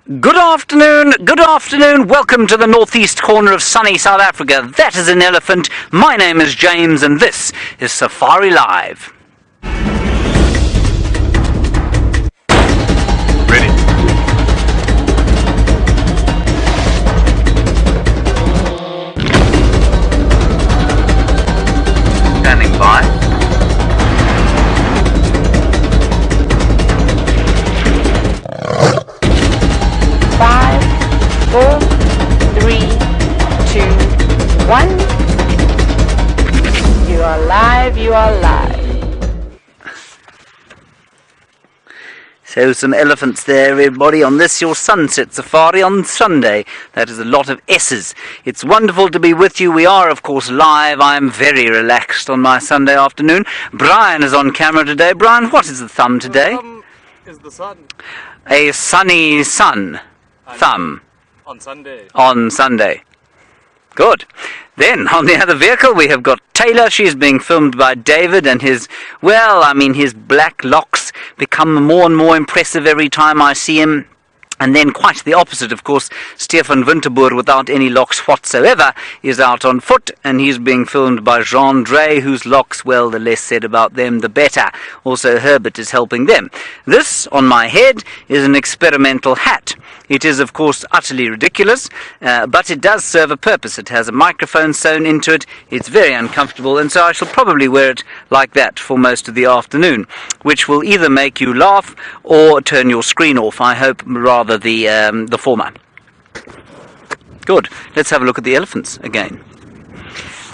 Good afternoon, welcome to the northeast corner of sunny South Africa. That is an elephant. My name is James and this is Safari Live. Ready. Standing by. Five, 4, 3, 2, 1. You are live, you are live. So some elephants there, everybody, on this your sunset safari on Sunday. That is a lot of S's. It's wonderful to be with you. We are, of course, live. I am very relaxed on my Sunday afternoon. Brian is on camera today. Brian, what is the thumb today? The thumb is the sun. A sunny sun. Thumb. On Sunday. On Sunday. Good. Then, on the other vehicle, we have got Taylor. She's being filmed by David, and his black locks become more and more impressive every time I see him. And then quite the opposite, of course, Stefan Winterboer, without any locks whatsoever, is out on foot, and he's being filmed by Jean Drey, whose locks, well, the less said about them, the better. Also, Herbert is helping them. This, on my head, is an experimental hat. It is, of course, utterly ridiculous, but it does serve a purpose. It has a microphone sewn into it. It's very uncomfortable, and so I shall probably wear it like that for most of the afternoon, which will either make you laugh or turn your screen off. I hope rather the former. Good. Let's have a look at the elephants again.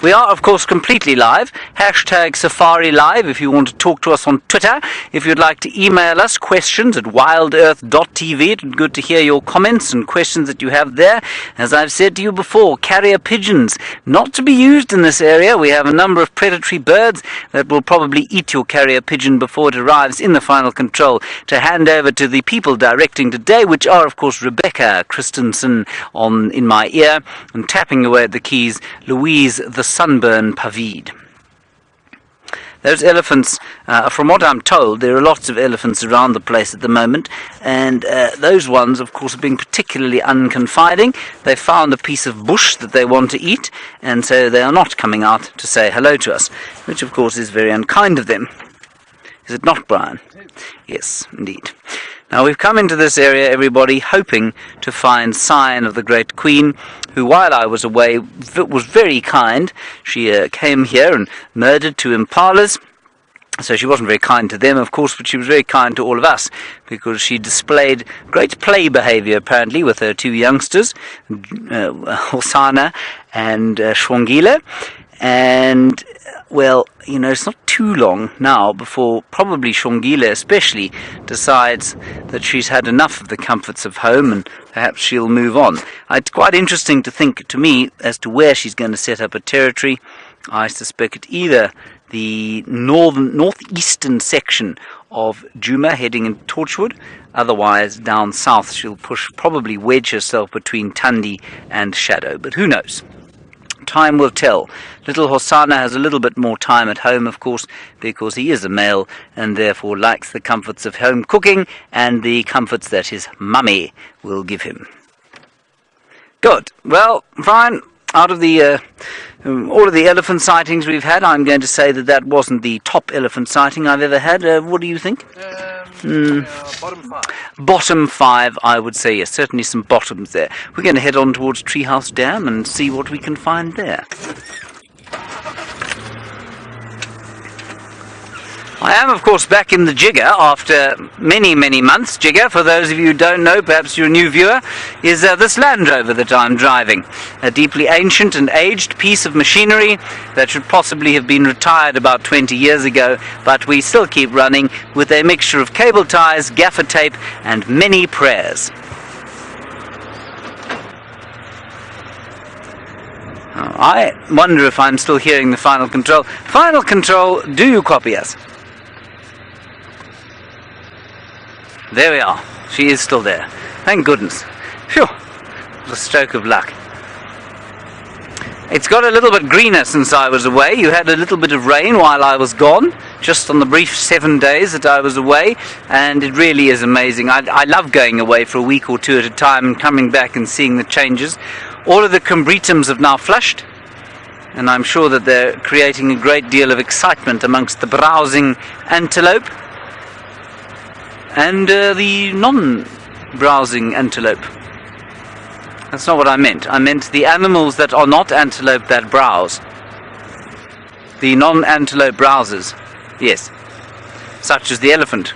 We are, of course, completely live. Hashtag Safari Live if you want to talk to us on Twitter. If you'd like to email us questions at WildEarthTV. It would be good to hear your comments and questions that you have there. As I've said to you before, carrier pigeons, not to be used in this area. We have a number of predatory birds that will probably eat your carrier pigeon before it arrives in the final control. To hand over to the people directing today, which are, of course, Rebecca Christensen in my ear, and tapping away at the keys, Louise the Sunburn Pavid. Those elephants, from what I'm told, there are lots of elephants around the place at the moment, and those ones, of course, are being particularly unconfiding. They found a piece of bush that they want to eat, and so they are not coming out to say hello to us, which, of course, is very unkind of them. Is it not, Brian? Yes, indeed. Now, we've come into this area, everybody, hoping to find sign of the great Queen, who, while I was away, was very kind. She came here and murdered 2 impalas. So she wasn't very kind to them, of course, but she was very kind to all of us, because she displayed great play behavior, apparently, with her 2 youngsters, Hosana and Shwangile. And, well, you know, it's not too long now before probably Shwangile especially decides that she's had enough of the comforts of home and perhaps she'll move on. It's quite interesting to think, to me, as to where she's going to set up a territory. I suspect either the northeastern section of Djuma heading in Torchwood, otherwise down south she'll probably wedge herself between Tundi and Shadow, but who knows? Time will tell. Little Hosana has a little bit more time at home, of course, because he is a male and therefore likes the comforts of home cooking and the comforts that his mummy will give him. Good. Well, Brian, out of the all of the elephant sightings we've had, I'm going to say that wasn't the top elephant sighting I've ever had. What do you think? Bottom 5. Bottom 5, I would say, yes. Certainly some bottoms there. We're going to head on towards Treehouse Dam and see what we can find there. I am, of course, back in the Jigger after many, many months. Jigger, for those of you who don't know, perhaps you're a new viewer, is this Land Rover that I'm driving. A deeply ancient and aged piece of machinery that should possibly have been retired about 20 years ago, but we still keep running with a mixture of cable ties, gaffer tape, and many prayers. I wonder if I'm still hearing the final control. Final control, do you copy us? There we are. She is still there. Thank goodness. Phew. It was a stroke of luck. It's got a little bit greener since I was away. You had a little bit of rain while I was gone. just on the brief 7 days that I was away, and it really is amazing. I love going away for a week or two at a time and coming back and seeing the changes. All of the combretums have now flushed, and I'm sure that they're creating a great deal of excitement amongst the browsing antelope and the non-browsing antelope. That's not what I meant. I meant the animals that are not antelope that browse. The non-antelope browsers. Yes. Such as the elephant.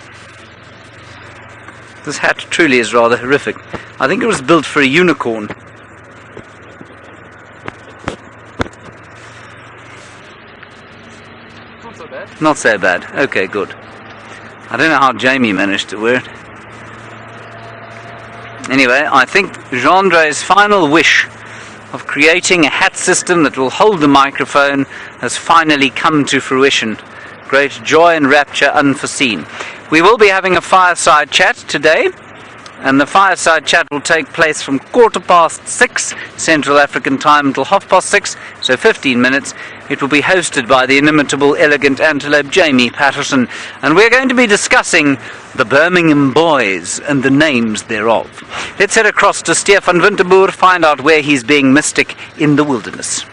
This hat truly is rather horrific. I think it was built for a unicorn. Not so bad. Not so bad. Okay, good. I don't know how Jamie managed to wear it. Anyway, I think Jean-André's final wish of creating a hat system that will hold the microphone has finally come to fruition. Great joy and rapture unforeseen. We will be having a fireside chat today, and the fireside chat will take place from 6:15 Central African time until 6:30, so 15 minutes. It will be hosted by the inimitable, elegant antelope Jamie Patterson, and we're going to be discussing the Birmingham Boys and the names thereof. Let's head across to Stefan Winterboer, find out where he's being mystic in the wilderness.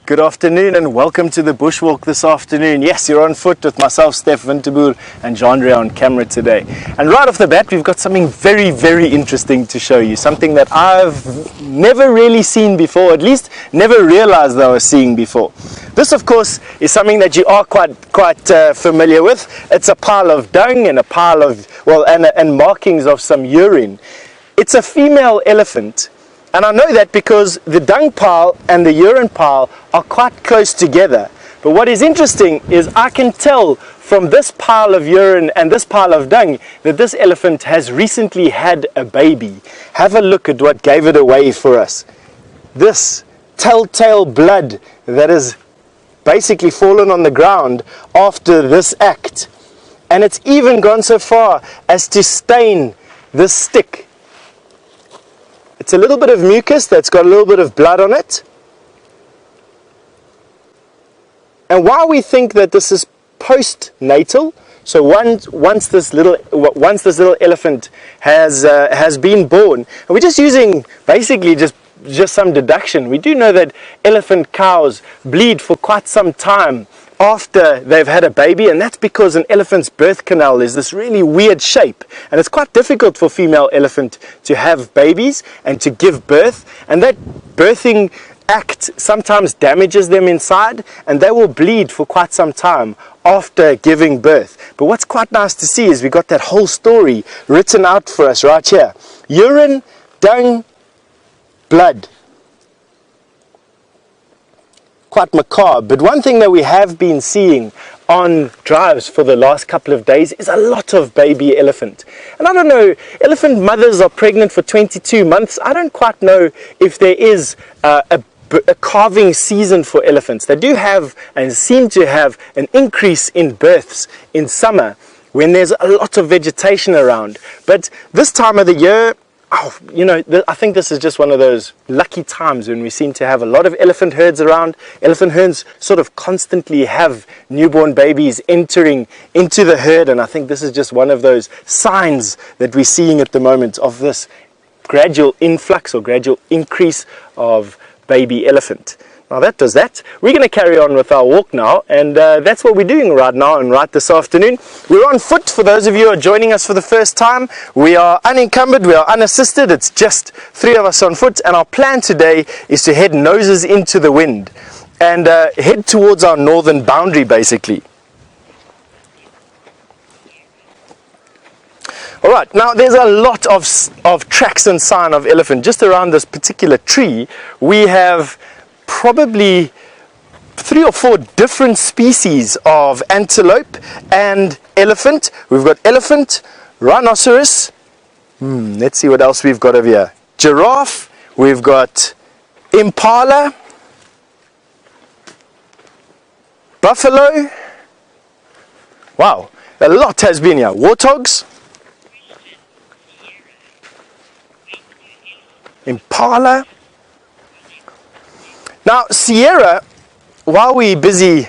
Good afternoon and welcome to the bushwalk this afternoon. Yes, you're on foot with myself, Stef Winterboer, and Jean-André on camera today. And right off the bat, we've got something very, very interesting to show you. Something that I've never really seen before, at least never realized that I was seeing before. This, of course, is something that you are quite familiar with. It's a pile of dung and a pile of, and markings of some urine. It's a female elephant. And I know that because the dung pile and the urine pile are quite close together. But what is interesting is I can tell from this pile of urine and this pile of dung that this elephant has recently had a baby. Have a look at what gave it away for us. This telltale blood that has basically fallen on the ground after this act. And it's even gone so far as to stain this stick. It's a little bit of mucus that's got a little bit of blood on it. And while we think that this is postnatal, so once this little elephant has been born, and we're just using basically just some deduction. We do know that elephant cows bleed for quite some time after they've had a baby, and that's because an elephant's birth canal is this really weird shape, and it's quite difficult for female elephant to have babies and to give birth, and that birthing act sometimes damages them inside, and they will bleed for quite some time after giving birth. But what's quite nice to see is we got that whole story written out for us right here. Urine, dung, blood. Quite macabre, but one thing that we have been seeing on drives for the last couple of days is a lot of baby elephant. And I don't know, elephant mothers are pregnant for 22 months. I don't quite know if there is a calving season for elephants. They do have and seem to have an increase in births in summer when there's a lot of vegetation around. But this time of the year, I think this is just one of those lucky times when we seem to have a lot of elephant herds around. Elephant herds sort of constantly have newborn babies entering into the herd, and I think this is just one of those signs that we're seeing at the moment of this gradual influx or gradual increase of baby elephant. Now that does that. We're going to carry on with our walk now, and that's what we're doing right now and right this afternoon. We're on foot. For those of you who are joining us for the first time, we are unencumbered, we are unassisted. It's just 3 of us on foot, and our plan today is to head noses into the wind and head towards our northern boundary basically. Alright, now there's a lot of tracks and sign of elephant. Just around this particular tree, we have probably 3 or 4 different species of antelope and elephant. We've got elephant, rhinoceros, let's see what else we've got over here. Giraffe, we've got impala, buffalo, wow, a lot has been here. Warthogs, impala, Now, Sierra, while we're busy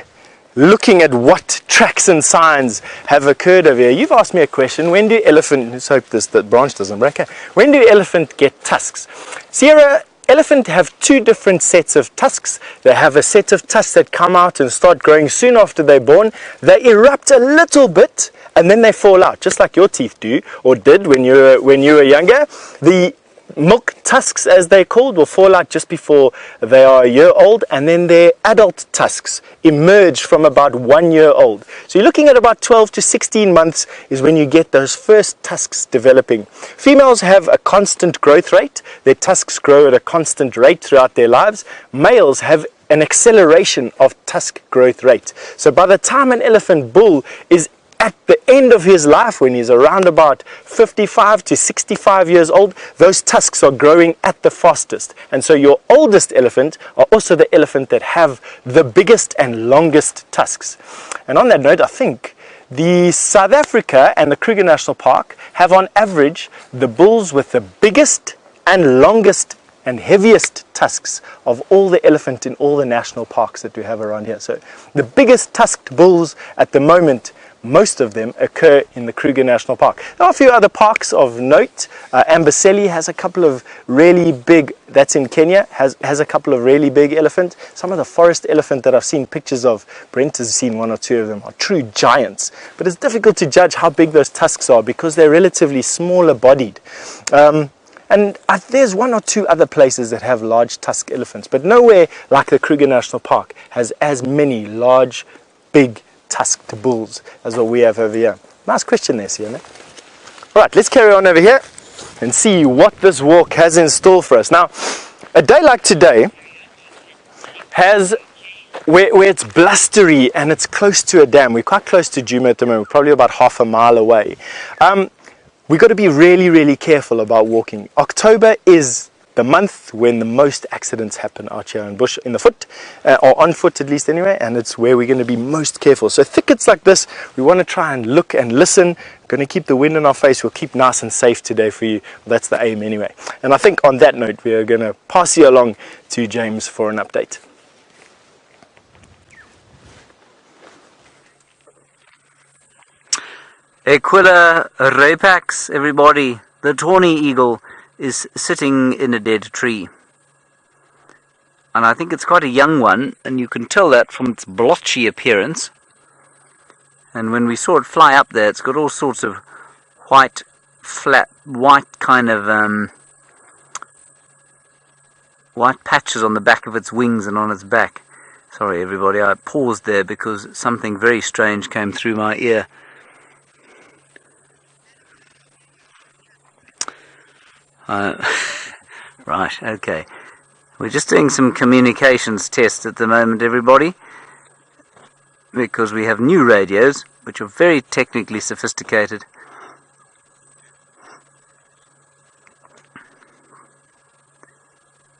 looking at what tracks and signs have occurred over here, you've asked me a question. When do elephant, let's hope the branch doesn't break, when do elephant get tusks? Sierra, elephant have two different sets of tusks. They have a set of tusks that come out and start growing soon after they're born. They erupt a little bit and then they fall out, just like your teeth do, or did when you were younger. The milk tusks, as they're called, will fall out just before they are a year old, and then their adult tusks emerge from about 1 year old. So you're looking at about 12 to 16 months is when you get those first tusks developing. Females have a constant growth rate. Their tusks grow at a constant rate throughout their lives. Males have an acceleration of tusk growth rate. So by the time an elephant bull is at the end of his life, when he's around about 55 to 65 years old, those tusks are growing at the fastest. And so your oldest elephant are also the elephant that have the biggest and longest tusks. And on that note, I think the South Africa and the Kruger National Park have on average the bulls with the biggest and longest and heaviest tusks of all the elephant in all the national parks that we have around here. So the biggest tusked bulls at the moment, most of them occur in the Kruger National Park. There are a few other parks of note. Amboseli has a couple of really big, that's in Kenya, has a couple of really big elephant. Some of the forest elephant that I've seen pictures of, Brent has seen one or two of them, are true giants. But it's difficult to judge how big those tusks are because they're relatively smaller bodied. And there's one or two other places that have large tusk elephants, but nowhere like the Kruger National Park has as many large, big tusked bulls as what we have over here. Nice question there, Sienna. Right, let's carry on over here and see what this walk has in store for us. Now, a day like today has, where it's blustery and it's close to a dam. We're quite close to Djuma at the moment, probably about half a mile away. We've got to be really, really careful about walking. October is the month when the most accidents happen out here in bush, in the foot, or on foot at least anyway, and it's where we're going to be most careful. So thickets like this, we want to try and look and listen. We're going to keep the wind in our face. We'll keep nice and safe today for you. That's the aim anyway. And I think on that note, we are going to pass you along to James for an update. Aquila rapax, everybody. The tawny eagle is sitting in a dead tree. And I think it's quite a young one, and you can tell that from its blotchy appearance. And when we saw it fly up there, it's got all sorts of white, flat, white kind of white patches on the back of its wings and on its back. Sorry everybody, I paused there because something very strange came through my ear. Right, okay. We're just doing some communications tests at the moment, everybody, because we have new radios, which are very technically sophisticated.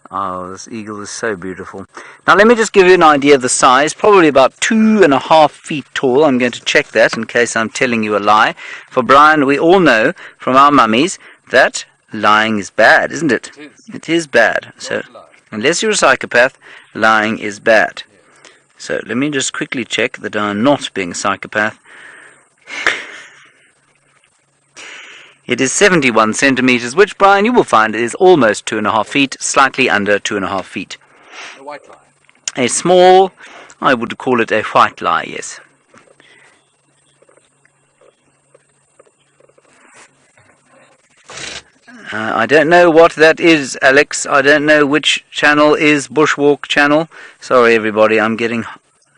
Oh, this eagle is so beautiful. Now let me just give you an idea of the size, probably about 2.5 feet tall. I'm going to check that in case I'm telling you a lie. For Brian, we all know from our mummies that lying is bad, isn't it? It is bad. So, unless you're a psychopath, lying is bad. So, let me just quickly check that I'm not being a psychopath. It is 71 centimeters, which, Brian, you will find is almost 2.5 feet, slightly under 2.5 feet. A white lie. A small, I would call it a white lie, yes. I don't know what that is, Alex. I don't know which channel is Bushwalk channel. Sorry, everybody. I'm getting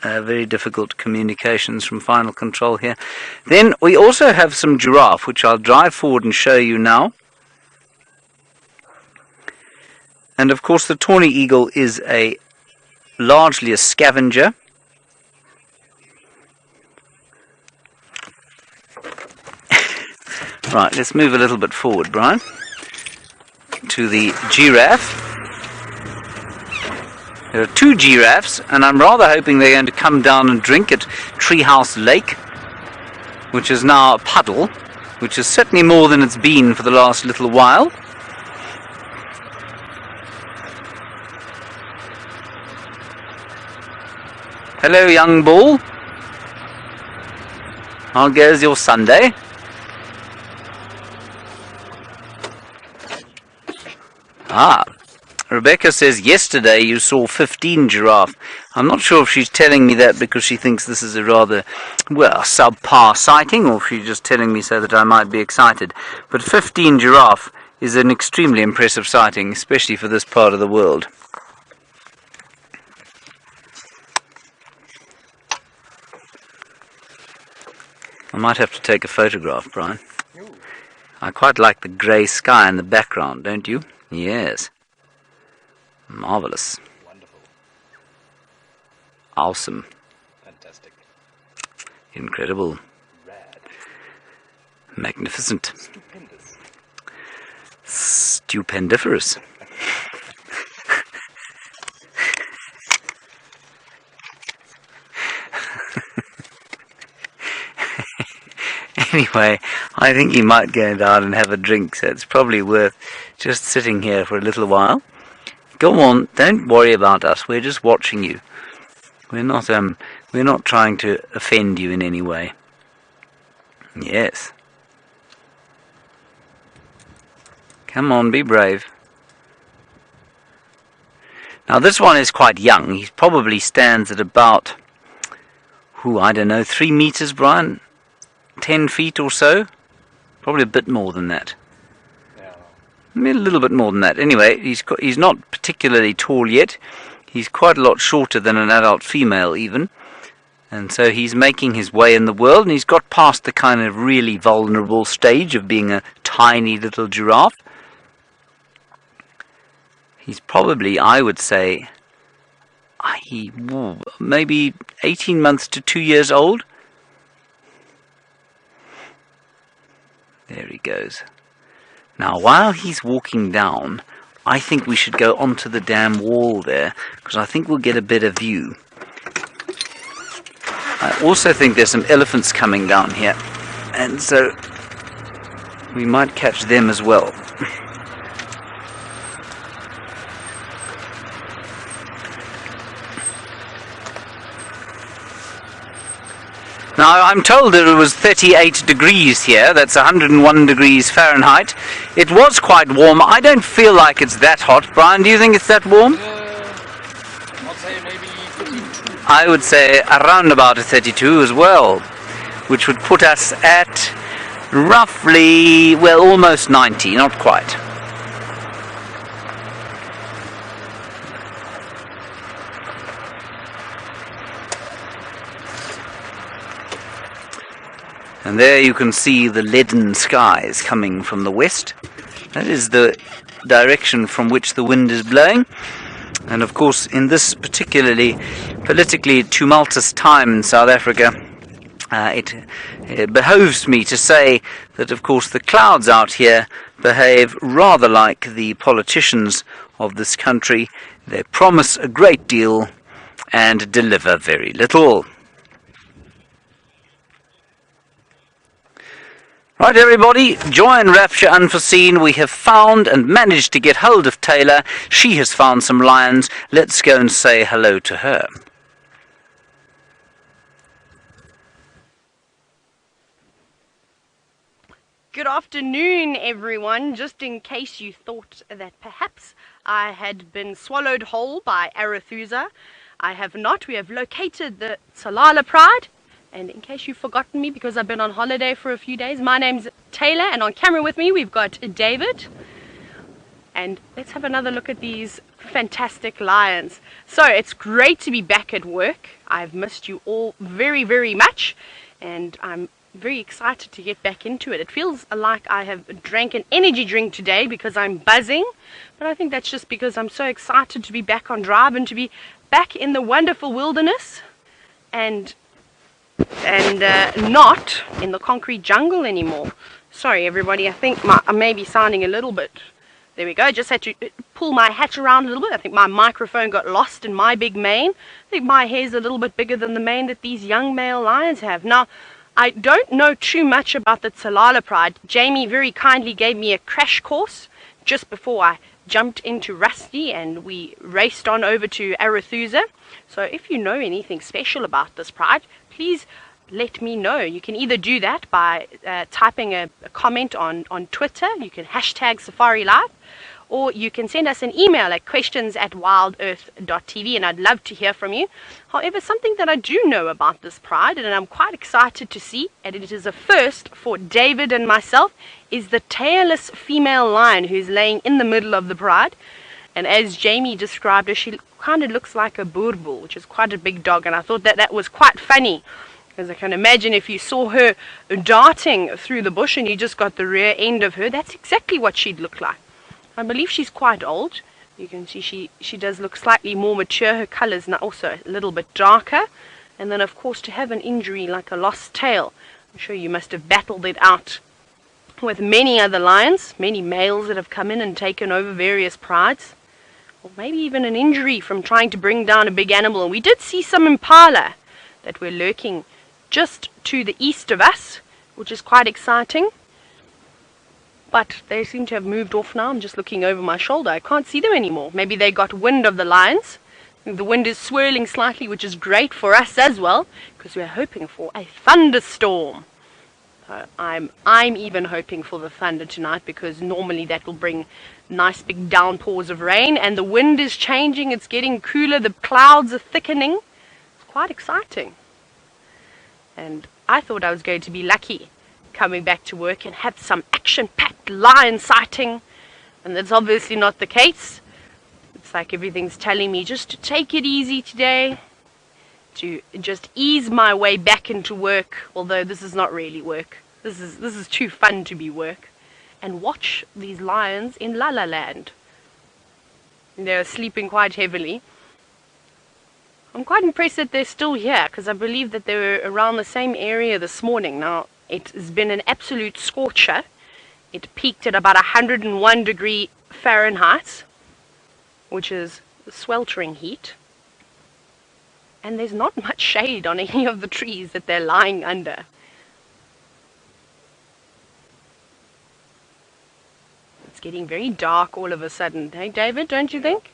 very difficult communications from Final Control here. Then we also have some giraffe, which I'll drive forward and show you now. And of course, the tawny eagle is largely a scavenger. Right, let's move a little bit forward, Brian, to the giraffe. There are 2 giraffes, and I'm rather hoping they're going to come down and drink at Treehouse Lake, which is now a puddle, which is certainly more than it's been for the last little while. Hello, young bull. How goes your Sunday? Rebecca says yesterday you saw 15 giraffe. I'm not sure if she's telling me that because she thinks this is a rather, well, subpar sighting, or if she's just telling me so that I might be excited. But 15 giraffe is an extremely impressive sighting, especially for this part of the world. I might have to take a photograph, Brian. I quite like the grey sky in the background, don't you? Yes. Marvelous. Wonderful. Awesome. Fantastic. Incredible. Rad. Magnificent. Stupendous. Stupendiferous. Anyway, I think he might go down and have a drink, so it's probably worth just sitting here for a little while. Go on, don't worry about us, we're just watching you. We're not trying to offend you in any way. Yes. Come on, be brave. Now this one is quite young. He probably stands at about, I don't know, 3 meters, Brian? 10 feet or so? Probably a bit more than that. Yeah. Maybe a little bit more than that. Anyway, he's not particularly tall yet. He's quite a lot shorter than an adult female even. And so he's making his way in the world, and he's got past the kind of really vulnerable stage of being a tiny little giraffe. He's probably, I would say, maybe 18 months to 2 years old. There he goes. Now, while he's walking down, I think we should go onto the damn wall there, because I think we'll get a better view. I also think there's some elephants coming down here, and so we might catch them as well. Now, I'm told that it was 38 degrees here. That's 101 degrees Fahrenheit. It was quite warm. I don't feel like it's that hot. Brian, do you think it's that warm? I'd say maybe 32. I would say around about a 32 as well, which would put us at roughly, well, almost 90, not quite. And there you can see the leaden skies coming from the west. That is the direction from which the wind is blowing. And of course, in this particularly politically tumultuous time in South Africa, it behoves me to say that, of course, the clouds out here behave rather like the politicians of this country. They promise a great deal and deliver very little. Right, everybody, joy and rapture unforeseen. We have found and managed to get hold of Taylor. She has found some lions. Let's go and say hello to her. Good afternoon, everyone. Just in case you thought that perhaps I had been swallowed whole by Arathusa, I have not. We have located the Tsalala pride. And in case you've forgotten me because I've been on holiday for a few days, my name's Taylor, and on camera with me we've got David. And let's have another look at these fantastic lions. So it's great to be back at work. I've missed you all very, very much, and I'm very excited to get back into it. It feels like I have drank an energy drink today because I'm buzzing, but I think that's just because I'm so excited to be back on drive and to be back in the wonderful wilderness and not in the concrete jungle anymore. Sorry everybody, I think I may be sounding a little bit, there we go, just had to pull my hat around a little bit. I think my microphone got lost in my big mane. I think my hair's a little bit bigger than the mane that these young male lions have. Now, I don't know too much about the Tsalala pride. Jamie very kindly gave me a crash course just before I jumped into Rusty and we raced on over to Arathusa. So if you know anything special about this pride, please let me know. You can either do that by typing a comment on Twitter. You can hashtag Safari Live, or you can send us an email at questions@WildEarthTV, and I'd love to hear from you. However, something that I do know about this pride, and I'm quite excited to see, and it is a first for David and myself, is the tailless female lion who's laying in the middle of the pride. And as Jamie described her, she kind of looks like a boerboel, which is quite a big dog, and I thought that was quite funny, because I can imagine if you saw her darting through the bush and you just got the rear end of her, that's exactly what she'd look like. I believe she's quite old. You can see she does look slightly more mature. Her color's now also a little bit darker. And then, of course, to have an injury like a lost tail, I'm sure you must have battled it out with many other lions, many males that have come in and taken over various prides. Or maybe even an injury from trying to bring down a big animal. And we did see some impala that were lurking just to the east of us, which is quite exciting. But they seem to have moved off now. I'm just looking over my shoulder. I can't see them anymore. Maybe they got wind of the lions. The wind is swirling slightly, which is great for us as well, because we're hoping for a thunderstorm. I'm even hoping for the thunder tonight, because normally that will bring nice big downpours of rain. And the wind is changing. It's getting cooler. The clouds are thickening. It's quite exciting. And I thought I was going to be lucky coming back to work and have some action-packed lion sighting, and that's obviously not the case. It's like everything's telling me just to take it easy today, to just ease my way back into work, although this is not really work. This is too fun to be work, and watch these lions in La La Land. They're sleeping quite heavily. I'm quite impressed that they're still here, because I believe that they were around the same area this morning. Now, it has been an absolute scorcher. It peaked at about 101 degrees Fahrenheit, which is sweltering heat. And there's not much shade on any of the trees that they're lying under. It's getting very dark all of a sudden. Hey, David, don't you think?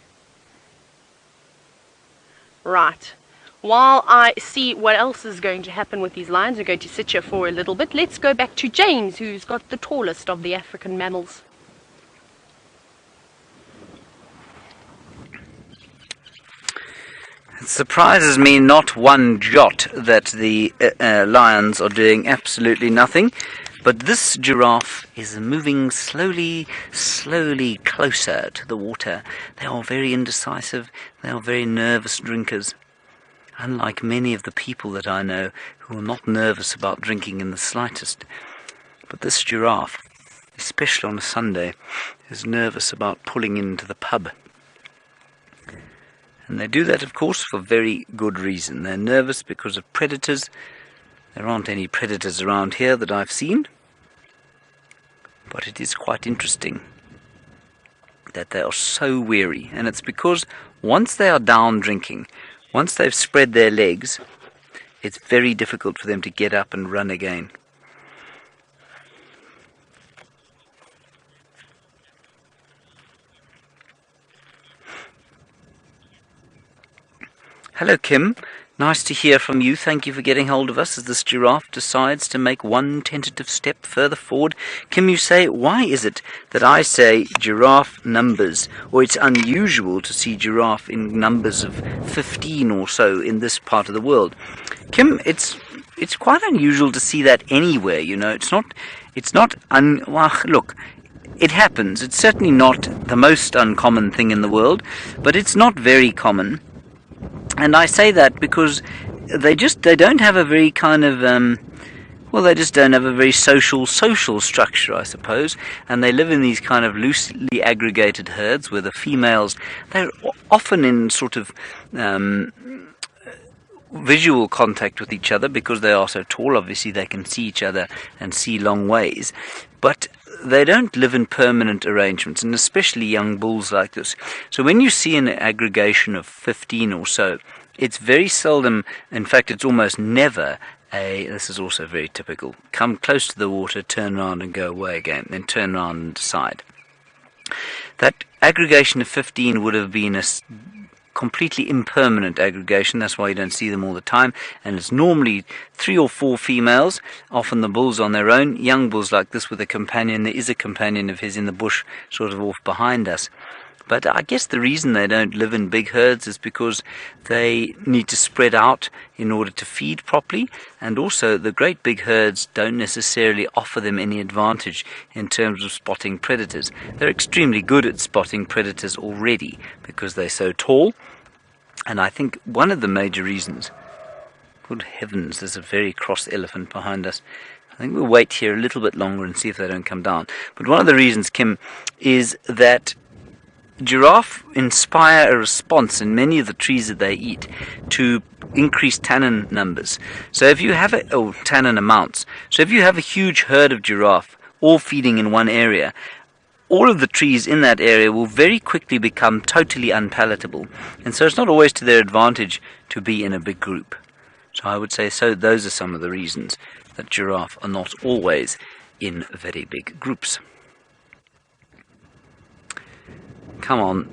Right. While I see what else is going to happen with these lions, we're going to sit here for a little bit. Let's go back to James, who's got the tallest of the African mammals. It surprises me not one jot that the lions are doing absolutely nothing, but this giraffe is moving slowly closer to the water. They are very indecisive. They are very nervous drinkers. Unlike many of the people that I know who are not nervous about drinking in the slightest. But this giraffe, especially on a Sunday, is nervous about pulling into the pub. And they do that, of course, for very good reason. They're nervous because of predators. There aren't any predators around here that I've seen. But it is quite interesting that they are so weary. And it's because once they are down drinking, once they've spread their legs, it's very difficult for them to get up and run again. Hello, Kim. Nice to hear from you. Thank you for getting hold of us as this giraffe decides to make one tentative step further forward. Kim, you say, why is it that I say giraffe numbers, or it's unusual to see giraffe in numbers of 15 or so in this part of the world? Kim, it's quite unusual to see that anywhere, you know. Well, look, it happens. It's certainly not the most uncommon thing in the world, but it's not very common. And I say that because they don't have a very kind of they just don't have a very social structure, I suppose, and they live in these kind of loosely aggregated herds where the females, they're often in sort of visual contact with each other because they are so tall. Obviously they can see each other and see long ways, but they don't live in permanent arrangements, and especially young bulls like this. So when you see an aggregation of 15 or so, it's very seldom, in fact it's almost never, this is also very typical, come close to the water, turn around and go away again, then turn around and decide. That Aggregation of 15 would have been a completely impermanent aggregation. That's why you don't see them all the time, and it's normally 3 or 4 females, often the bulls on their own, young bulls like this with a companion. There is a companion of his in the bush sort of off behind us. But I guess the reason they don't live in big herds is because they need to spread out in order to feed properly, and also the great big herds don't necessarily offer them any advantage in terms of spotting predators. They're extremely good at spotting predators already because they're so tall, and I think one of the major reasons, good heavens, there's a very cross elephant behind us. I think we'll wait here a little bit longer and see if they don't come down. But one of the reasons, Kim, is that giraffe inspire a response in many of the trees that they eat to increase tannin numbers. So if you have tannin amounts. So if you have a huge herd of giraffe all feeding in one area, all of the trees in that area will very quickly become totally unpalatable. And so it's not always to their advantage to be in a big group. So I would say those are some of the reasons that giraffe are not always in very big groups. Come on,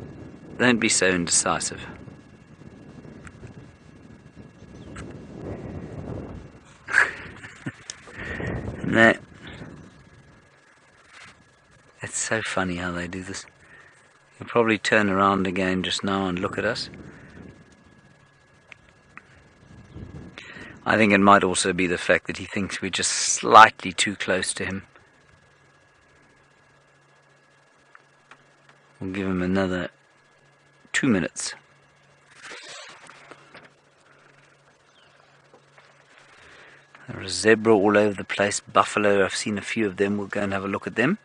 don't be so indecisive. No. It's so funny how they do this. He'll probably turn around again just now and look at us. I think it might also be the fact that he thinks we're just slightly too close to him. We'll give him another 2 minutes. There are zebra all over the place, buffalo, I've seen a few of them. We'll go and have a look at them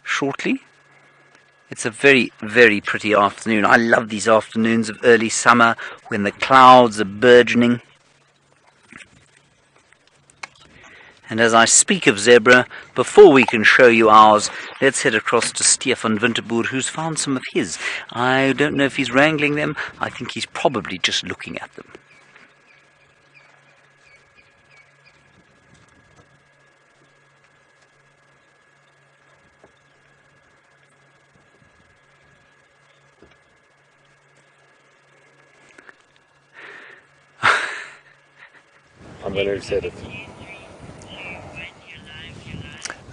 shortly. It's a very, very pretty afternoon. I love these afternoons of early summer when the clouds are burgeoning. And as I speak of zebra, before we can show you ours, let's head across to Stefan Winterboer, who's found some of his. I don't know if he's wrangling them. I think he's probably just looking at them. I'm going to reset it.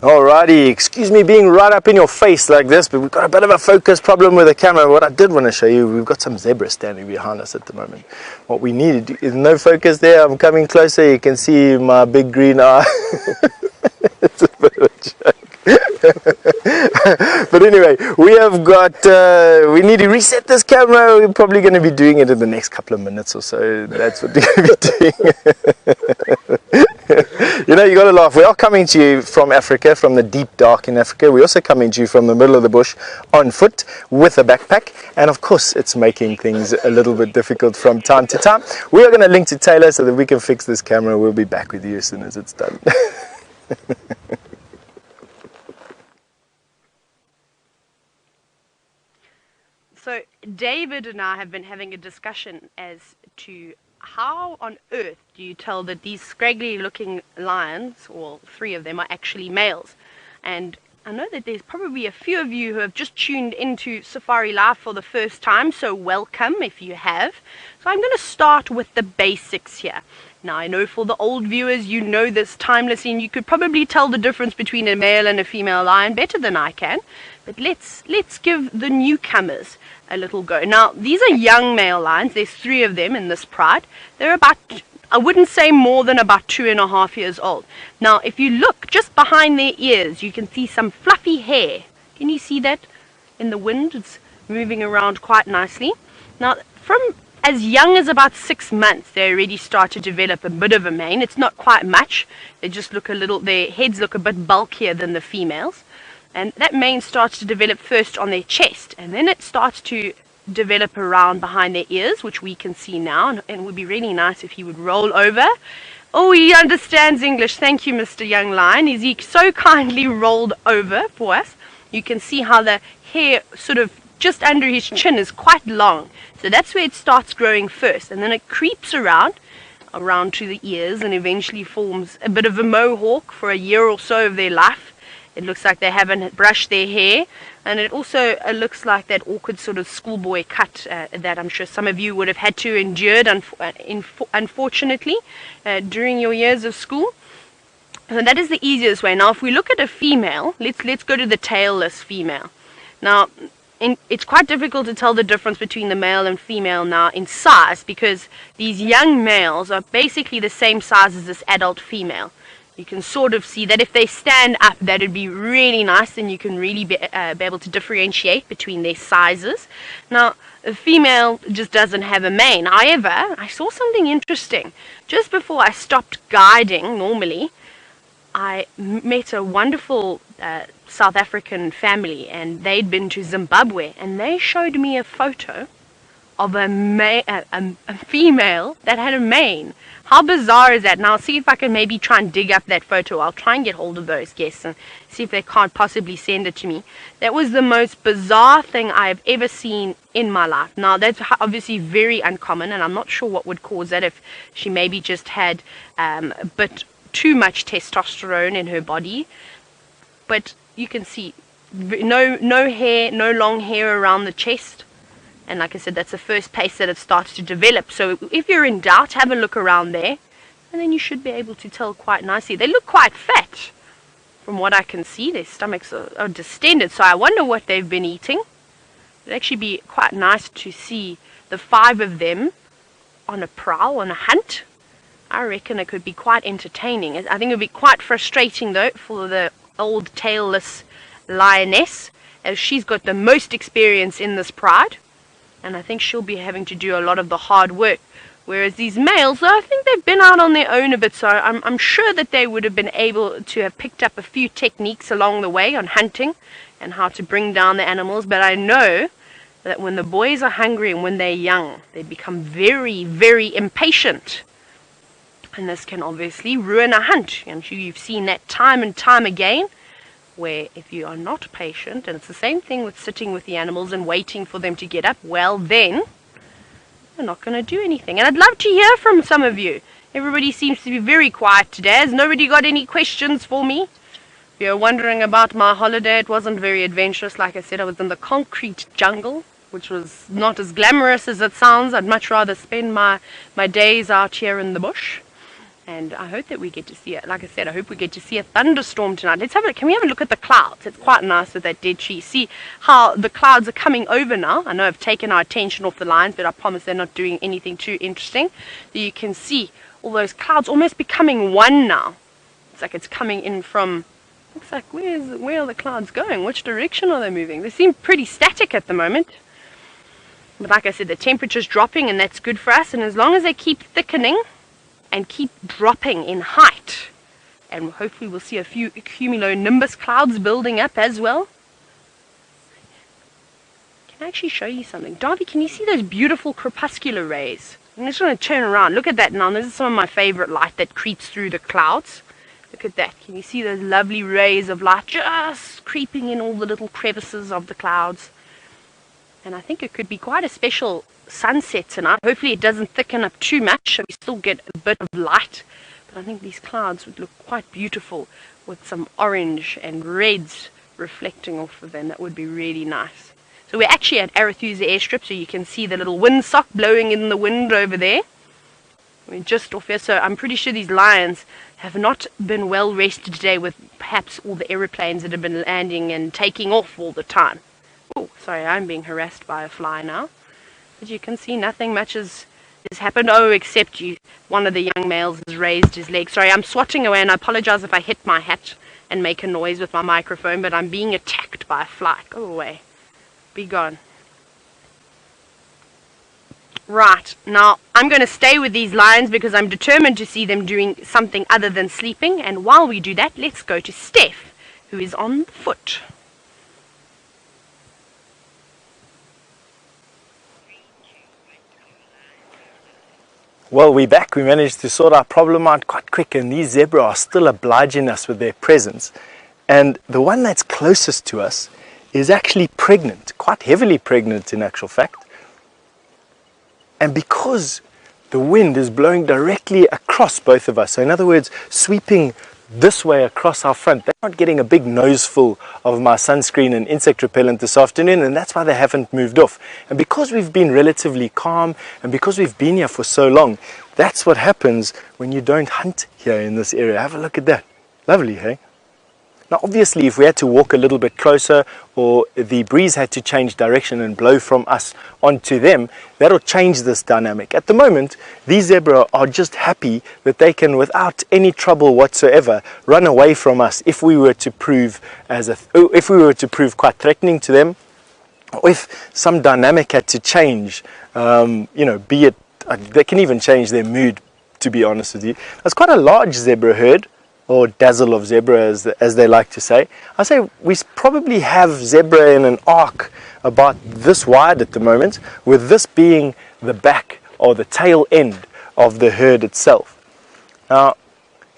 Alrighty, excuse me being right up in your face like this, but we've got a bit of a focus problem with the camera. What I did want to show you, we've got some zebras standing behind us at the moment. What we need to do is no focus there. I'm coming closer, you can see my big green eye. It's a bit of a joke. But anyway, we have got, we need to reset this camera. We're probably going to be doing it in the next couple of minutes or so. That's what we're going to be doing. You know, you got to laugh. We are coming to you from Africa, from the deep dark in Africa. We're also coming to you from the middle of the bush on foot with a backpack. And of course, it's making things a little bit difficult from time to time. We are going to link to Taylor so that we can fix this camera. We'll be back with you as soon as it's done. So David and I have been having a discussion as to how on earth do you tell that these scraggly looking lions, or 3 of them, are actually males. And I know that there's probably a few of you who have just tuned into Safari Live for the first time, so welcome if you have. So I'm going to start with the basics here. Now I know for the old viewers you know this timelessly, and you could probably tell the difference between a male and a female lion better than I can. But let's give the newcomers a little go. Now these are young male lions. There's 3 of them in this pride. They're about, I wouldn't say more than about 2.5 years old. Now if you look just behind their ears, you can see some fluffy hair. Can you see that in the wind? It's moving around quite nicely. Now from as young as about 6 months, they already start to develop a bit of a mane. It's not quite much. They just look a little, their heads look a bit bulkier than the females. And that mane starts to develop first on their chest, and then it starts to develop around behind their ears, which we can see now. And it would be really nice if he would roll over. Oh, he understands English. Thank you, Mr. Young Lion. He so kindly rolled over for us. You can see how the hair sort of just under his chin is quite long. So that's where it starts growing first, and then it creeps around to the ears and eventually forms a bit of a mohawk for a year or so of their life. It looks like they haven't brushed their hair, and it also looks like that awkward sort of schoolboy cut that I'm sure some of you would have had to endure, unfortunately, during your years of school. So that is the easiest way. Now, if we look at a female, let's go to the tailless female. Now, it's quite difficult to tell the difference between the male and female now in size, because these young males are basically the same size as this adult female. You can sort of see that if they stand up, that would be really nice, and you can really be able to differentiate between their sizes. Now, the female just doesn't have a mane. However, I saw something interesting. Just before I stopped guiding normally, I met a wonderful South African family, and they'd been to Zimbabwe, and they showed me a photo of a female that had a mane. How bizarre is that? Now, I'll see if I can maybe try and dig up that photo. I'll try and get hold of those guests and see if they can't possibly send it to me. That was the most bizarre thing I've ever seen in my life. Now, that's obviously very uncommon, and I'm not sure what would cause that, if she maybe just had a bit too much testosterone in her body. But you can see no hair, no long hair around the chest. And like I said, that's the first place that it starts to develop. So if you're in doubt, have a look around there, and then you should be able to tell quite nicely. They look quite fat. From what I can see, their stomachs are distended, so I wonder what they've been eating. It'd actually be quite nice to see the 5 of them on a prowl, on a hunt. I reckon it could be quite entertaining. I think it would be quite frustrating, though, for the old tailless lioness, as she's got the most experience in this pride. And I think she'll be having to do a lot of the hard work. Whereas these males, I think they've been out on their own a bit, so I'm sure that they would have been able to have picked up a few techniques along the way on hunting and how to bring down the animals. But I know that when the boys are hungry and when they're young, they become very, very impatient. And this can obviously ruin a hunt. I'm sure you've seen that time and time again, where if you are not patient, and it's the same thing with sitting with the animals and waiting for them to get up, well then, you're not going to do anything. And I'd love to hear from some of you. Everybody seems to be very quiet today. Has nobody got any questions for me? If you're wondering about my holiday, it wasn't very adventurous. Like I said, I was in the concrete jungle, which was not as glamorous as it sounds. I'd much rather spend my days out here in the bush. And I hope that we get to see it. Like I said, I hope we get to see a thunderstorm tonight. Can we have a look at the clouds? It's quite nice with that dead tree. See how the clouds are coming over now. I know I've taken our attention off the lines, but I promise they're not doing anything too interesting. You can see all those clouds almost becoming one now. It's like it's coming in from... Looks like, where are the clouds going? Which direction are they moving? They seem pretty static at the moment. But like I said, the temperature's dropping, and that's good for us. And as long as they keep thickening and keep dropping in height, and hopefully we'll see a few cumulonimbus clouds building up as well. Can I actually show you something? Darby, can you see those beautiful crepuscular rays? I'm just going to turn around. Look at that now. This is some of my favorite light that creeps through the clouds. Look at that. Can you see those lovely rays of light just creeping in all the little crevices of the clouds? And I think it could be quite a special sunset tonight. Hopefully it doesn't thicken up too much, so we still get a bit of light. But I think these clouds would look quite beautiful with some orange and reds reflecting off of them. That would be really nice. So we're actually at Arathusa airstrip, so you can see the little windsock blowing in the wind over there. We're just off here, so I'm pretty sure these lions have not been well rested today, with perhaps all the aeroplanes that have been landing and taking off all the time. Oh, sorry, I'm being harassed by a fly now. As you can see, nothing much has happened. Oh, except one of the young males has raised his leg. Sorry, I'm swatting away, and I apologize if I hit my hat and make a noise with my microphone, but I'm being attacked by a fly. Go away. Be gone. Right, now I'm going to stay with these lions because I'm determined to see them doing something other than sleeping. And while we do that, let's go to Steph, who is on foot. Well, we're back. We managed to sort our problem out quite quick, and these zebra are still obliging us with their presence. And the one that's closest to us is actually pregnant, quite heavily pregnant in actual fact. And because the wind is blowing directly across both of us, so in other words, sweeping this way across our front. They're not getting a big nose full of my sunscreen and insect repellent this afternoon, and that's why they haven't moved off. And because we've been relatively calm and because we've been here for so long, that's what happens when you don't hunt here in this area. Have a look at that. Lovely, hey? Now obviously if we had to walk a little bit closer or the breeze had to change direction and blow from us onto them, that'll change this dynamic. At the moment, these zebra are just happy that they can, without any trouble whatsoever, run away from us if we were to prove quite threatening to them, or if some dynamic had to change, be it, they can even change their mood, to be honest with you. There's quite a large zebra herd, or dazzle of zebra as they like to say. I say we probably have zebra in an arc about this wide at the moment, with this being the back or the tail end of the herd itself. Now,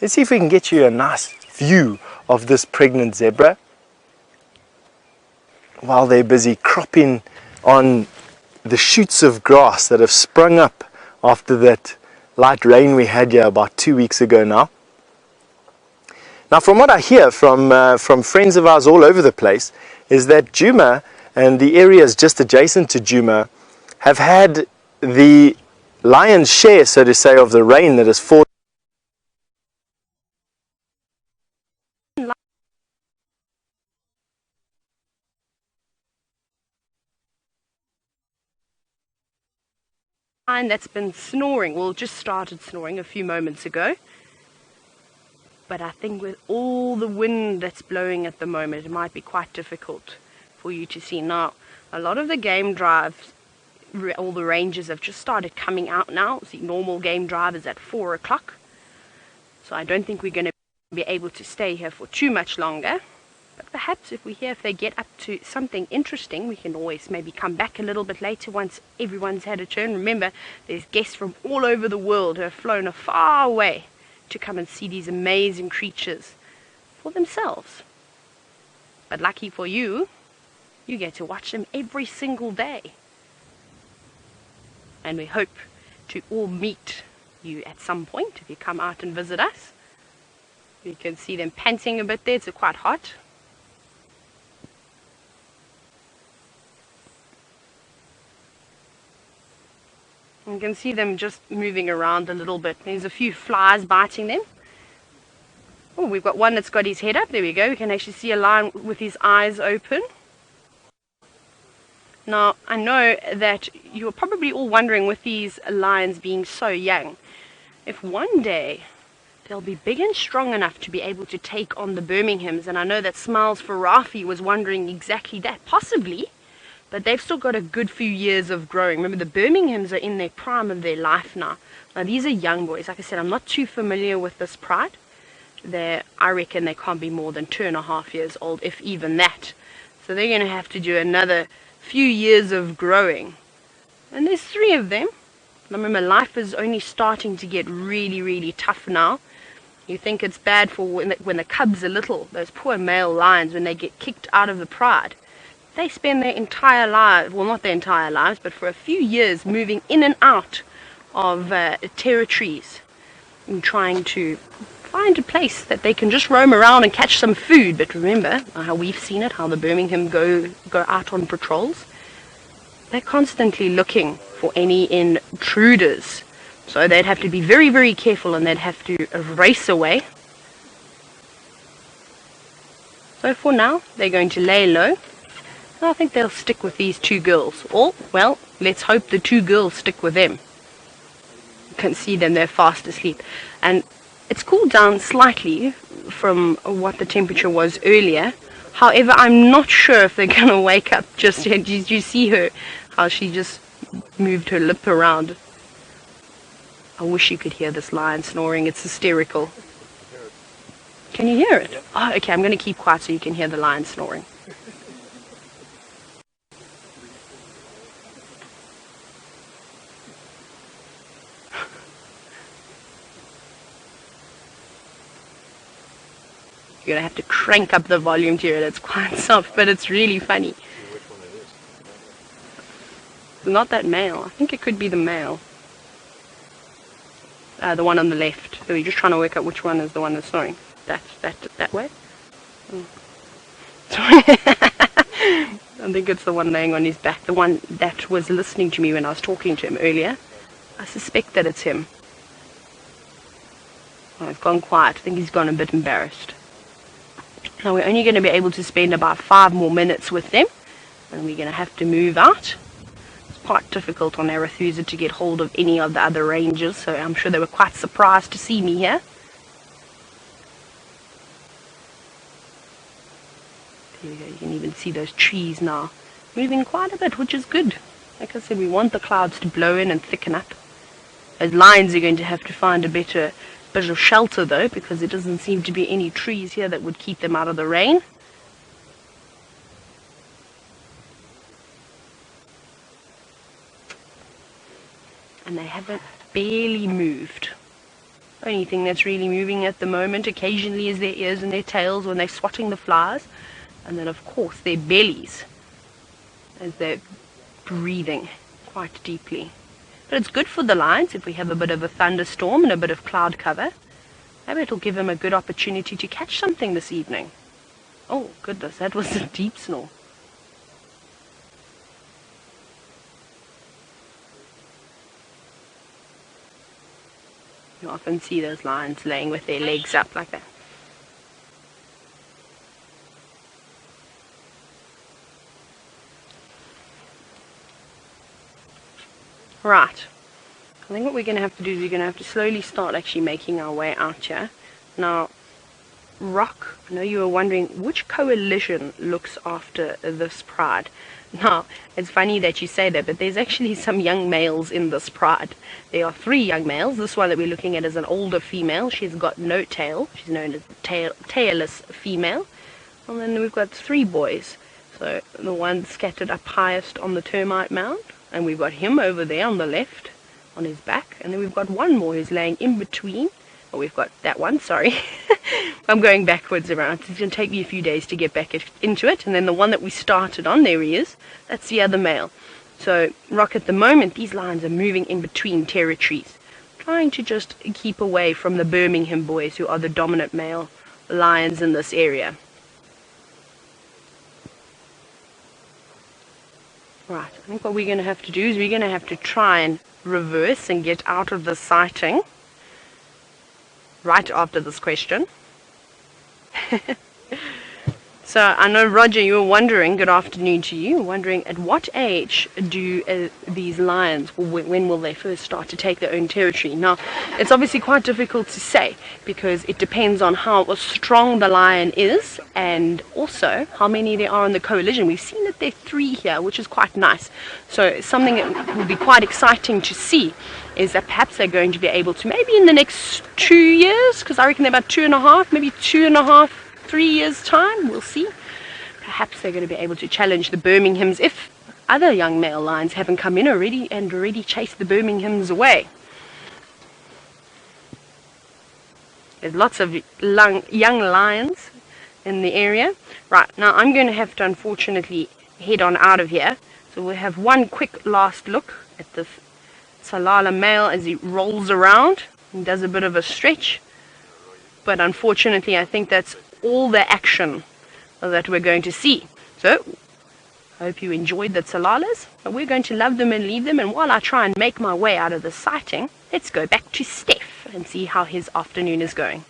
let's see if we can get you a nice view of this pregnant zebra while they're busy cropping on the shoots of grass that have sprung up after that light rain we had here about 2 weeks ago now. Now, from what I hear from friends of ours all over the place, is that Djuma and the areas just adjacent to Djuma have had the lion's share, so to say, of the rain that has fallen. That's been snoring, well, just started snoring a few moments ago. But I think with all the wind that's blowing at the moment, it might be quite difficult for you to see. Now, a lot of the game drives, all the rangers have just started coming out now. See, normal game drive is at 4 o'clock. So I don't think we're going to be able to stay here for too much longer. But perhaps if they get up to something interesting, we can always maybe come back a little bit later once everyone's had a turn. Remember, there's guests from all over the world who have flown a far way to come and see these amazing creatures for themselves. But lucky for you, you get to watch them every single day. And we hope to all meet you at some point if you come out and visit us. You can see them panting a bit there, it's quite hot. You can see them just moving around a little bit. There's a few flies biting them. Oh, we've got one that's got his head up. There we go. We can actually see a lion with his eyes open. Now, I know that you're probably all wondering, with these lions being so young, if one day they'll be big and strong enough to be able to take on the Birminghams. And I know that Smiles for Rafi was wondering exactly that. Possibly. But they've still got a good few years of growing. Remember, the Birminghams are in their prime of their life now. Now, these are young boys. Like I said, I'm not too familiar with this pride. I reckon they can't be more than 2.5 years old, if even that. So they're going to have to do another few years of growing. And there's 3 of them. Remember, life is only starting to get really, really tough now. You think it's bad for when the cubs are little. Those poor male lions, when they get kicked out of the pride. They spend their entire lives, well, not their entire lives, but for a few years moving in and out of territories and trying to find a place that they can just roam around and catch some food. But remember how we've seen it, how the Birmingham go out on patrols. They're constantly looking for any intruders. So they'd have to be very, very careful, and they'd have to race away. So for now, they're going to lay low. I think they'll stick with these 2 girls. Or, well, let's hope the 2 girls stick with them. You can see them, they're fast asleep. And it's cooled down slightly from what the temperature was earlier. However, I'm not sure if they're going to wake up just yet. Did you see her? How she just moved her lip around. I wish you could hear this lion snoring. It's hysterical. Can you hear it? Oh, okay, I'm going to keep quiet so you can hear the lion snoring. You're going to have to crank up the volume to it. It's quite soft, but it's really funny. It's not that male. I think it could be the male. The one on the left. So we're just trying to work out which one is the one that's snoring. That way. I think it's the one laying on his back, the one that was listening to me when I was talking to him earlier. I suspect that it's him. Oh, he's gone quiet. I think he's gone a bit embarrassed. Now we're only going to be able to spend about 5 more minutes with them, and we're going to have to move out. It's quite difficult on Arathusa to get hold of any of the other rangers, so I'm sure they were quite surprised to see me here. There we go, you can even see those trees now moving quite a bit, which is good. Like I said, we want the clouds to blow in and thicken up. Those lions are going to have to find a better bit of shelter though, because there doesn't seem to be any trees here that would keep them out of the rain. And they haven't barely moved. Only thing that's really moving at the moment occasionally is their ears and their tails when they're swatting the flies, and then of course their bellies as they're breathing quite deeply. But it's good for the lions if we have a bit of a thunderstorm and a bit of cloud cover. Maybe it'll give them a good opportunity to catch something this evening. Oh goodness, that was a deep snore. You often see those lions laying with their legs up like that. Right, I think what we're going to have to do is we're going to have to slowly start actually making our way out here. Now, Rock, I know you were wondering which coalition looks after this pride. Now, it's funny that you say that, but there's actually some young males in this pride. There are 3 young males. This one that we're looking at is an older female. She's got no tail. She's known as the tailless female. And then we've got 3 boys. So the one scattered up highest on the termite mound. And we've got him over there on the left, on his back. And then we've got one more who's laying in between. Oh, we've got that one, sorry. I'm going backwards around. It's going to take me a few days to get back into it. And then the one that we started on, there he is. That's the other male. So, Rock, at the moment, these lions are moving in between territories, trying to just keep away from the Birmingham boys, who are the dominant male lions in this area. Right, I think what we're going to have to do is we're going to have to try and reverse and get out of the sighting right after this question. So I know, Roger, you were wondering, good afternoon to you, wondering at what age do these lions, when will they first start to take their own territory? Now, it's obviously quite difficult to say because it depends on how strong the lion is and also how many there are in the coalition. We've seen that there are 3 here, which is quite nice. So something that will be quite exciting to see is that perhaps they're going to be able to, maybe in the next 2 years, because I reckon they're about 2.5, maybe 2.5, 3 years time, we'll see. Perhaps they're going to be able to challenge the Birminghams if other young male lions haven't come in already and already chased the Birminghams away. There's lots of young lions in the area. Right, now I'm going to have to unfortunately head on out of here. So we'll have one quick last look at the Tsalala male as he rolls around and does a bit of a stretch. But unfortunately, I think that's all the action that we're going to see. So, I hope you enjoyed the Tsalalas, but we're going to love them and leave them. And while I try and make my way out of the sighting, let's go back to Steph and see how his afternoon is going.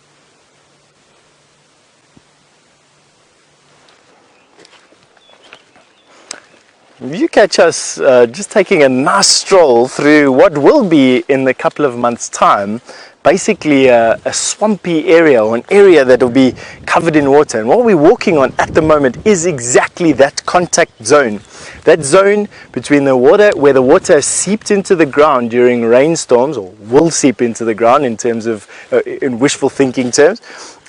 You catch us just taking a nice stroll through what will be, in a couple of months' time, basically a swampy area, or an area that will be covered in water. And what we're walking on at the moment is exactly that contact zone. That zone between the water, where the water has seeped into the ground during rainstorms, or will seep into the ground in terms of, in wishful thinking terms,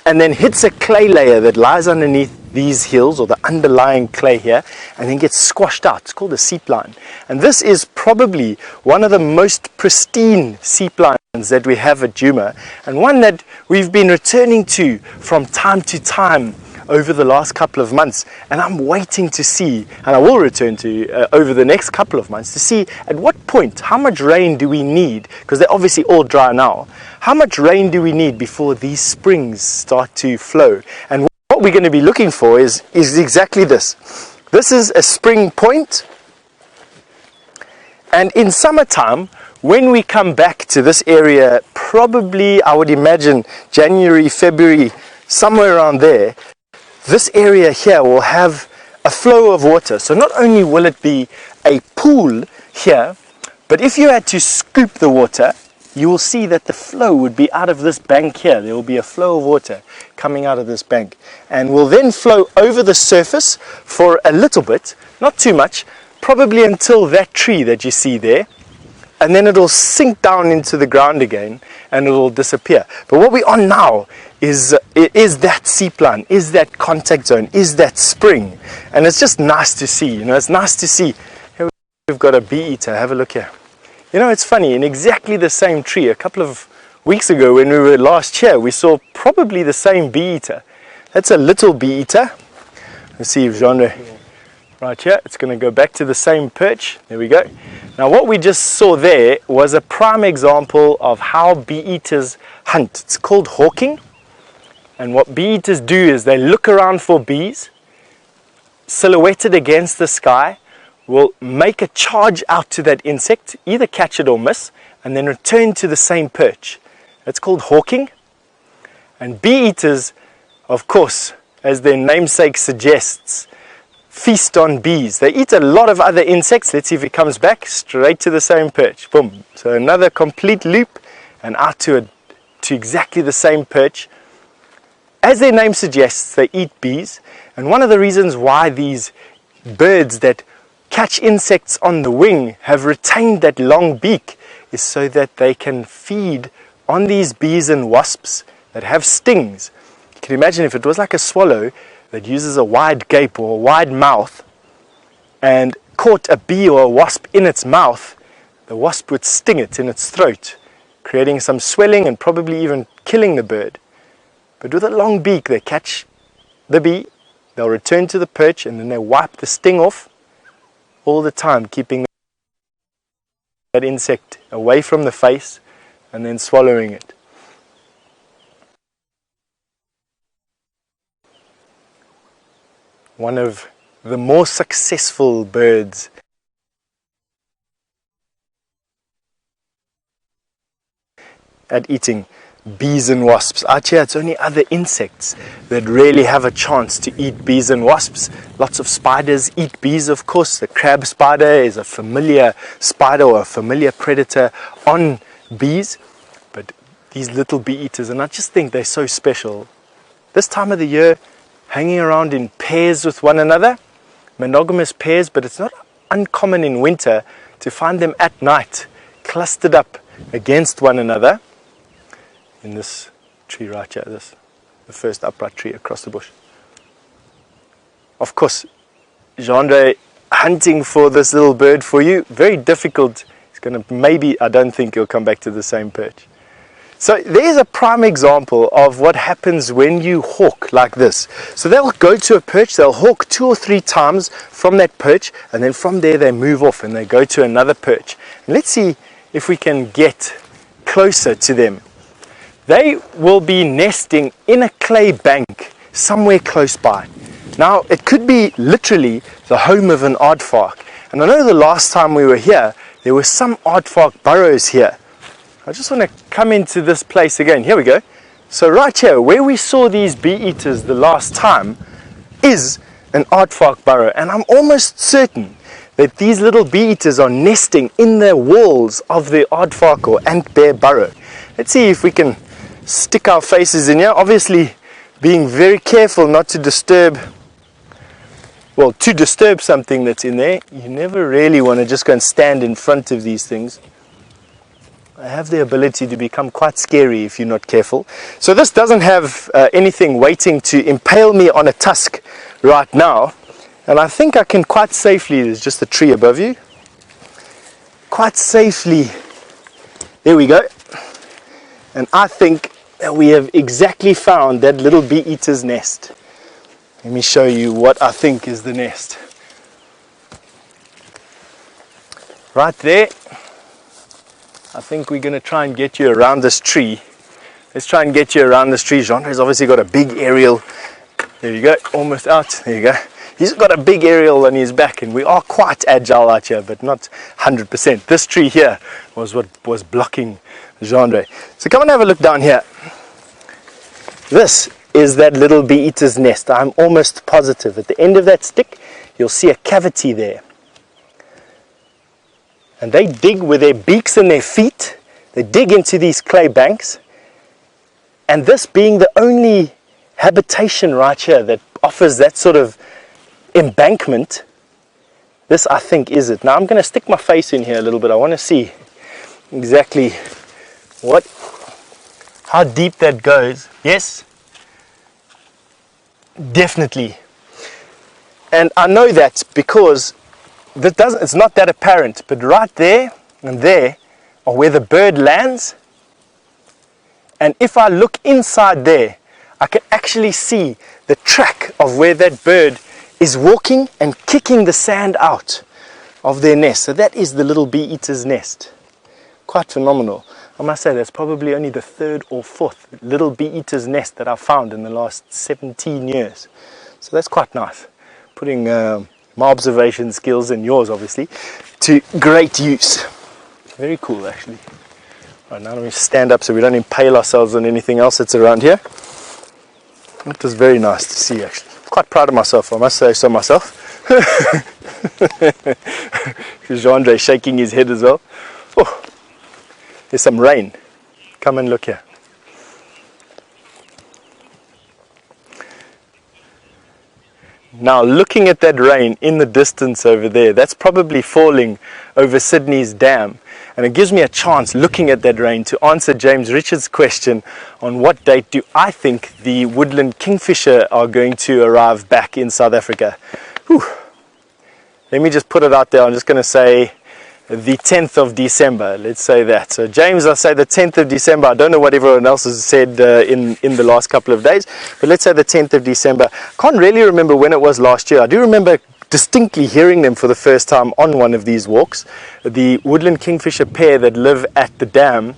and then hits a clay layer that lies underneath these hills, or the underlying clay here, and then gets squashed out. It's called a seep line. And this is probably one of the most pristine seep lines that we have at Djuma, and one that we've been returning to from time to time over the last couple of months, and I'm waiting to see, and I will return to over the next couple of months to see at what point, how much rain do we need, because they're obviously all dry now. How much rain do we need before these springs start to flow? And what we're going to be looking for is exactly this. This is a spring point, and in summertime, when we come back to this area, probably I would imagine January, February, somewhere around there, this area here will have a flow of water. So not only will it be a pool here, but if you had to scoop the water, you will see that the flow would be out of this bank here. There will be a flow of water coming out of this bank, and will then flow over the surface for a little bit, not too much, probably until that tree that you see there. And then it'll sink down into the ground again and it'll disappear. But what we're on now is that seep line, is that contact zone, is that spring. And it's just nice to see, you know, it's nice to see. Here we've got a bee eater, have a look here. You know, it's funny, in exactly the same tree, a couple of weeks ago when we were last here, we saw probably the same bee eater. That's a little bee eater. Let's see if genre. Right here, it's going to go back to the same perch. There we go. Now what we just saw there was a prime example of how bee eaters hunt. It's called hawking. And what bee eaters do is they look around for bees, silhouetted against the sky, will make a charge out to that insect, either catch it or miss, and then return to the same perch. That's called hawking. And bee eaters, of course, as their namesake suggests, feast on bees. They eat a lot of other insects. Let's see if it comes back straight to the same perch. Boom. So another complete loop and out to exactly the same perch. As their name suggests, they eat bees. And one of the reasons why these birds that catch insects on the wing have retained that long beak is so that they can feed on these bees and wasps that have stings. You can imagine if it was like a swallow that uses a wide gape or a wide mouth and caught a bee or a wasp in its mouth, the wasp would sting it in its throat, creating some swelling and probably even killing the bird. But with a long beak, they catch the bee, they'll return to the perch, and then they wipe the sting off all the time, keeping that insect away from the face and then swallowing it. One of the more successful birds at eating bees and wasps. Out here, it's only other insects that really have a chance to eat bees and wasps. Lots of spiders eat bees, of course. The crab spider is a familiar spider or a familiar predator on bees. But these little bee eaters, and I just think they're so special. This time of the year, hanging around in pairs with one another, monogamous pairs, but it's not uncommon in winter to find them at night clustered up against one another in this tree right here, the first upright tree across the bush. Of course, Genre hunting for this little bird for you, very difficult. It's going to maybe, I don't think he'll come back to the same perch. So there's a prime example of what happens when you hawk like this. So they'll go to a perch, they'll hawk 2 or 3 times from that perch, and then from there they move off and they go to another perch. And let's see if we can get closer to them. They will be nesting in a clay bank somewhere close by. Now it could be literally the home of an aardvark. And I know the last time we were here, there were some aardvark burrows here. I just want to come into this place again. Here we go. So right here, where we saw these bee eaters the last time, is an aardvark burrow. And I'm almost certain that these little bee eaters are nesting in the walls of the aardvark or ant bear burrow. Let's see if we can stick our faces in here. Obviously, being very careful not to disturb, well, to disturb something that's in there. You never really want to just go and stand in front of these things. They have the ability to become quite scary if you're not careful. So this doesn't have anything waiting to impale me on a tusk right now. And I think I can quite safely, there's just a tree above you, quite safely, there we go. And I think that we have exactly found that little bee eater's nest. Let me show you what I think is the nest. Right there. I think we're going to try and get you around this tree. Let's try and get you around this tree. Jean-Andre's obviously got a big aerial. There you go, almost out. There you go. He's got a big aerial on his back, and we are quite agile out here, but not 100%. This tree here was what was blocking Jean-Andre. So come and have a look down here. This is that little bee-eater's nest. I'm almost positive. At the end of that stick, you'll see a cavity there. And they dig with their beaks and their feet. They dig into these clay banks. And this being the only habitation right here that offers that sort of embankment, this I think is it. Now I'm going to stick my face in here a little bit. I want to see exactly how deep that goes. Yes, definitely. And I know that because it's not that apparent, but right there and there are where the bird lands. And if I look inside there, I can actually see the track of where that bird is walking and kicking the sand out of their nest. So that is the little bee-eater's nest. Quite phenomenal. I must say that's probably only the third or fourth little bee-eater's nest that I've found in the last 17 years. So that's quite nice. Putting my observation skills and yours obviously to great use. Very cool actually. Right, now let me stand up so we don't impale ourselves on anything else that's around here. It was very nice to see actually. Quite proud of myself, I must say so myself. Jean-Andre shaking his head as well. Oh, there's some rain. Come and look here. Now looking at that rain in the distance over there, that's probably falling over Sydney's dam. And it gives me a chance, looking at that rain, to answer James Richards' question on what date do I think the woodland kingfisher are going to arrive back in South Africa. Whew. Let me just put it out there. I'm just going to say the 10th of December. Let's say that. So James, I say the 10th of December. I don't know what everyone else has said in the last couple of days, but let's say the 10th of December. Can't really remember when it was last year. I do remember distinctly hearing them for the first time on one of these walks. The woodland kingfisher pair that live at the dam.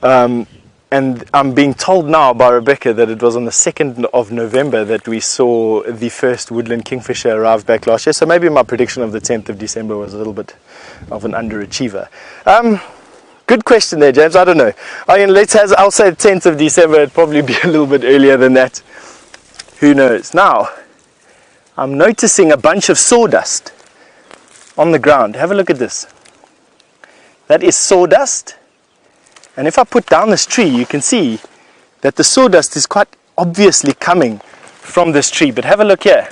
And I'm being told now by Rebecca that it was on the 2nd of November that we saw the first woodland kingfisher arrive back last year. So maybe my prediction of the 10th of December was a little bit of an underachiever. Good question there, James. I don't know. I'll say the 10th of December. It'd probably be a little bit earlier than that. Who knows? Now, I'm noticing a bunch of sawdust on the ground. Have a look at this. That is sawdust. And if I put down this tree, you can see that the sawdust is quite obviously coming from this tree. But have a look here.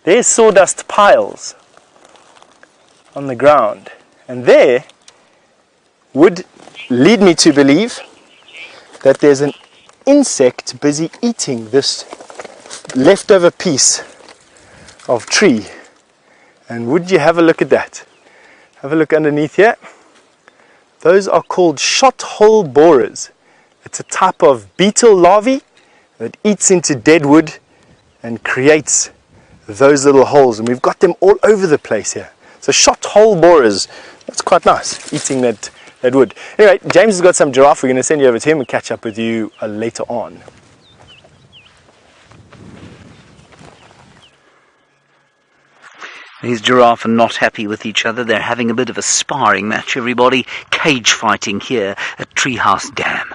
There's sawdust piles on the ground. And there would lead me to believe that there's an insect busy eating this leftover piece of tree. And would you have a look at that? Have a look underneath here. Those are called shot hole borers. It's a type of beetle larvae that eats into dead wood and creates those little holes. And we've got them all over the place here. So shot hole borers, that's quite nice, eating that wood. Anyway, James has got some giraffe. We're going to send you over to him and catch up with you later on. These giraffe are not happy with each other. They're having a bit of a sparring match, everybody. Cage fighting here at Treehouse Dam.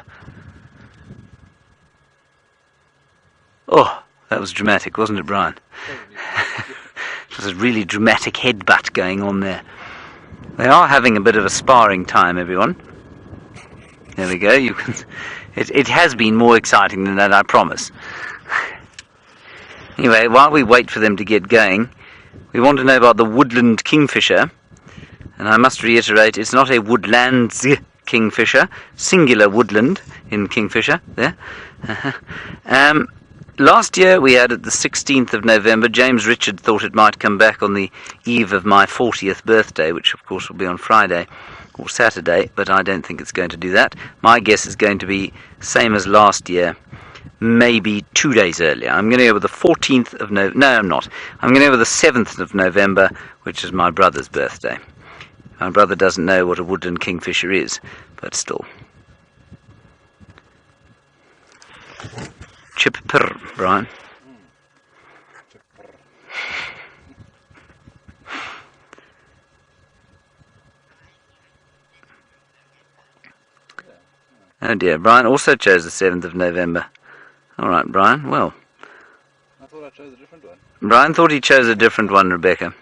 Oh, that was dramatic, wasn't it, Brian? It was a really dramatic headbutt going on there. They are having a bit of a sparring time, everyone. There we go. You can. It has been more exciting than that, I promise. Anyway, while we wait for them to get going, we want to know about the woodland kingfisher, and I must reiterate, it's not a woodland kingfisher, singular woodland in kingfisher, there. Last year we had it the 16th of November. James Richard thought it might come back on the eve of my 40th birthday, which of course will be on Friday or Saturday, but I don't think it's going to do that. My guess is going to be same as last year, maybe 2 days earlier. I'm going to go with the 14th of November. No, I'm not. I'm going to go with the 7th of November, which is my brother's birthday. My brother doesn't know what a woodland kingfisher is, but still. Chip purr, Brian. Oh dear, Brian also chose the 7th of November. Alright, Brian, well. I thought I chose a different one. Brian thought he chose a different one, Rebecca.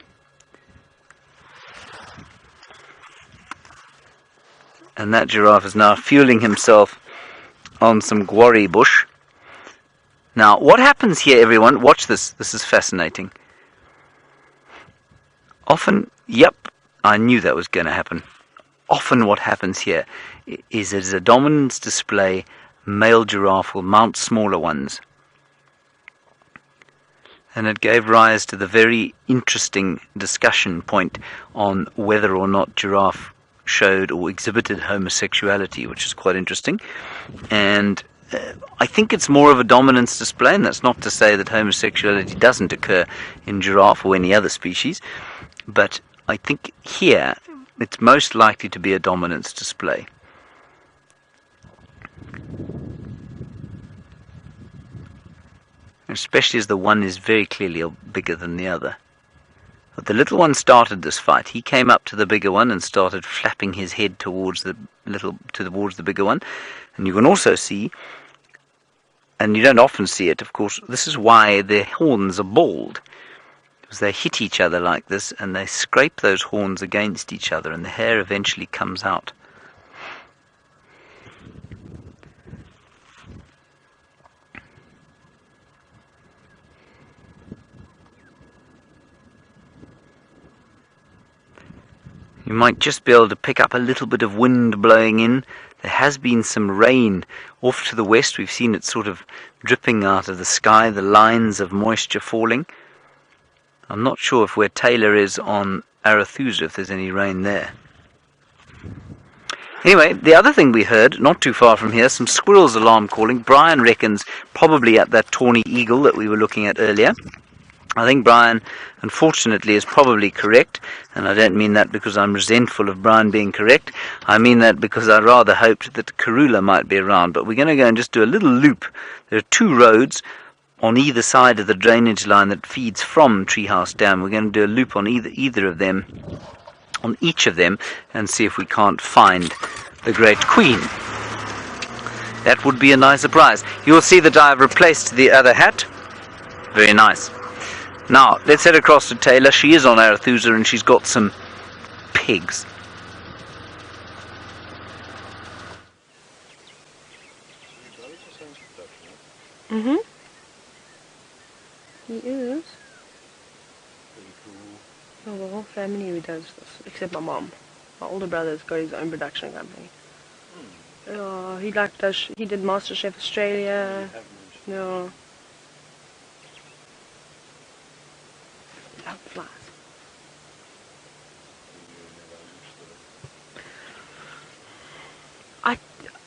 And that giraffe is now fueling himself on some guarri bush. Now, what happens here, everyone? Watch this. This is fascinating. Often, yep, I knew that was going to happen. Often what happens here is as a dominance display, male giraffe will mount smaller ones. And it gave rise to the very interesting discussion point on whether or not giraffe showed or exhibited homosexuality, which is quite interesting. And I think it's more of a dominance display, and that's not to say that homosexuality doesn't occur in giraffe or any other species, but I think here it's most likely to be a dominance display. Especially as the one is very clearly bigger than the other. But the little one started this fight. He came up to the bigger one and started flapping his head towards the bigger one. And you can also see, and you don't often see it, of course, this is why their horns are bald. Because they hit each other like this, and they scrape those horns against each other, and the hair eventually comes out. You might just be able to pick up a little bit of wind blowing in. There has been some rain off to the west. We've seen it sort of dripping out of the sky, the lines of moisture falling. I'm not sure if where Taylor is on Arathusa, if there's any rain there. Anyway, the other thing we heard, not too far from here, some squirrels alarm calling. Brian reckons probably at that tawny eagle that we were looking at earlier. I think Brian, unfortunately, is probably correct, and I don't mean that because I'm resentful of Brian being correct. I mean that because I rather hoped that Karula might be around. But we're going to go and just do a little loop. There are two roads on either side of the drainage line that feeds from Treehouse Dam. We're going to do a loop on either of them, on each of them, and see if we can't find the Great Queen. That would be a nice surprise. You'll see that I've replaced the other hat. Very nice. Now, let's head across to Taylor. She is on Arathusa and she's got some pigs. Mm-hmm. He is. Oh, the whole family who does this, except my mom. My older brother's got his own production company. Oh, he did MasterChef Australia. No. Love flies.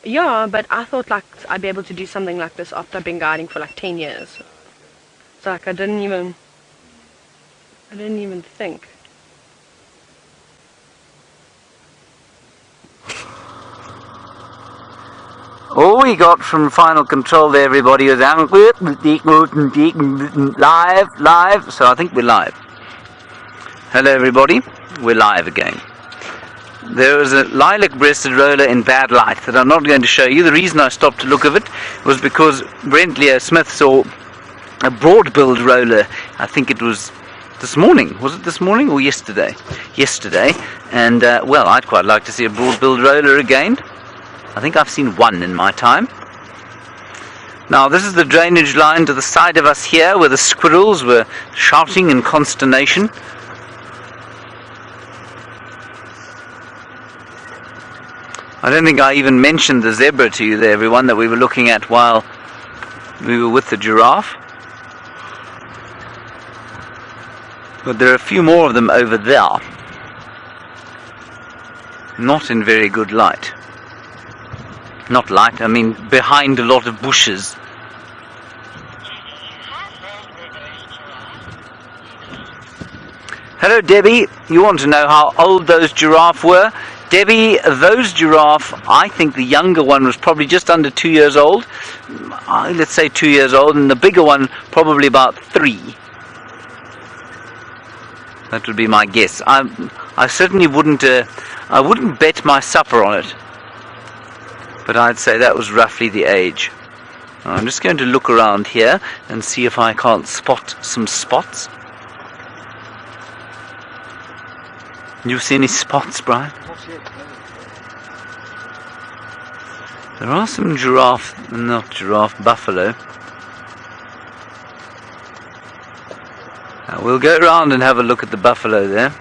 Yeah, but I thought like I'd be able to do something like this after I've been guiding for like 10 years. So like I didn't even think. All we got from Final Control there, everybody, was live. So I think we're live. Hello, everybody. We're live again. There was a lilac-breasted roller in bad light that I'm not going to show you. The reason I stopped to look at it was because Brent Leo Smith saw a broad-billed roller. I think it was this morning. Was it this morning or yesterday? Yesterday. And, well, I'd quite like to see a broad-billed roller again. I think I've seen one in my time. Now, this is the drainage line to the side of us here, where the squirrels were shouting in consternation. I don't think I even mentioned the zebra to you there, everyone, that we were looking at while we were with the giraffe. But there are a few more of them over there. Not in very good light. Not light, I mean behind a lot of bushes. Hello, Debbie. You want to know how old those giraffe were? Debbie, those giraffe, I think the younger one was probably just under 2 years old. Let's say 2 years old, and the bigger one probably about 3. That would be my guess. I certainly wouldn't. I wouldn't bet my supper on it. But I'd say that was roughly the age. I'm just going to look around here and see if I can't spot some spots. You see any spots, Brian? There are some buffalo. We'll go around and have a look at the buffalo there.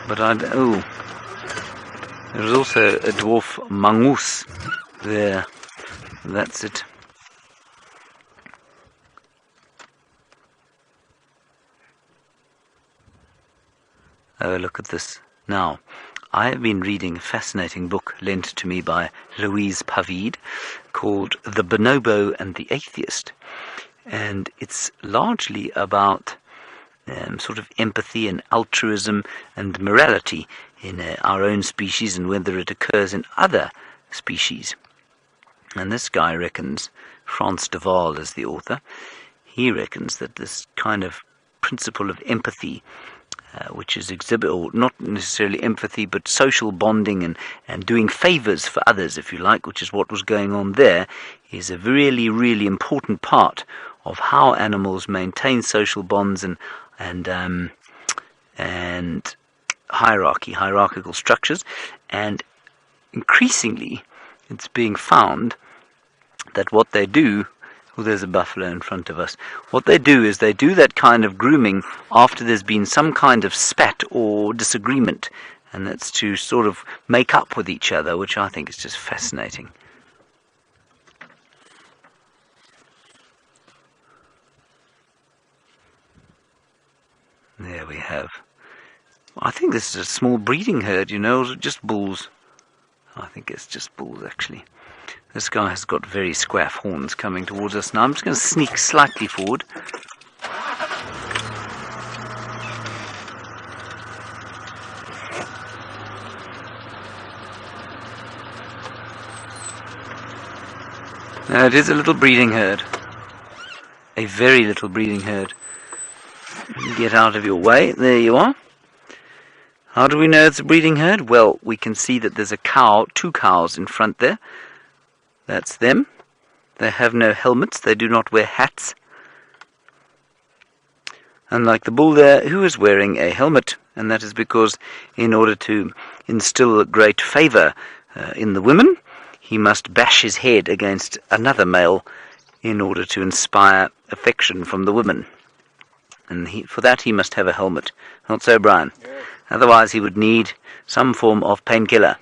But there's also a dwarf mongoose there. That's it. Oh, look at this. Now, I have been reading a fascinating book lent to me by Louise Pavid called The Bonobo and the Atheist. And it's largely about sort of empathy and altruism and morality in our own species and whether it occurs in other species. And this guy reckons, Frans de Waal is the author, he reckons that this kind of principle of empathy, which is or not necessarily empathy, but social bonding and doing favors for others, if you like, which is what was going on there, is a really, really important part of how animals maintain social bonds and hierarchical structures. And increasingly, it's being found that what they do, there's a buffalo in front of us. What they do is they do that kind of grooming after there's been some kind of spat or disagreement, and that's to sort of make up with each other, which I think is just fascinating. There we have. I think this is a small breeding herd, or is it just bulls? I think it's just bulls, actually. This guy has got very squaff horns coming towards us now. I'm just going to sneak slightly forward. Now, it is a little breeding herd. A very little breeding herd. Get out of your way. There you are. How do we know it's a breeding herd? Well, we can see that there's a cow, 2 cows in front there. That's them. They have no helmets. They do not wear hats. Unlike the bull there, who is wearing a helmet. And that is because in order to instill great favor in the women, he must bash his head against another male in order to inspire affection from the women. And for that he must have a helmet. Not so, Brian? Yes. Otherwise he would need some form of painkiller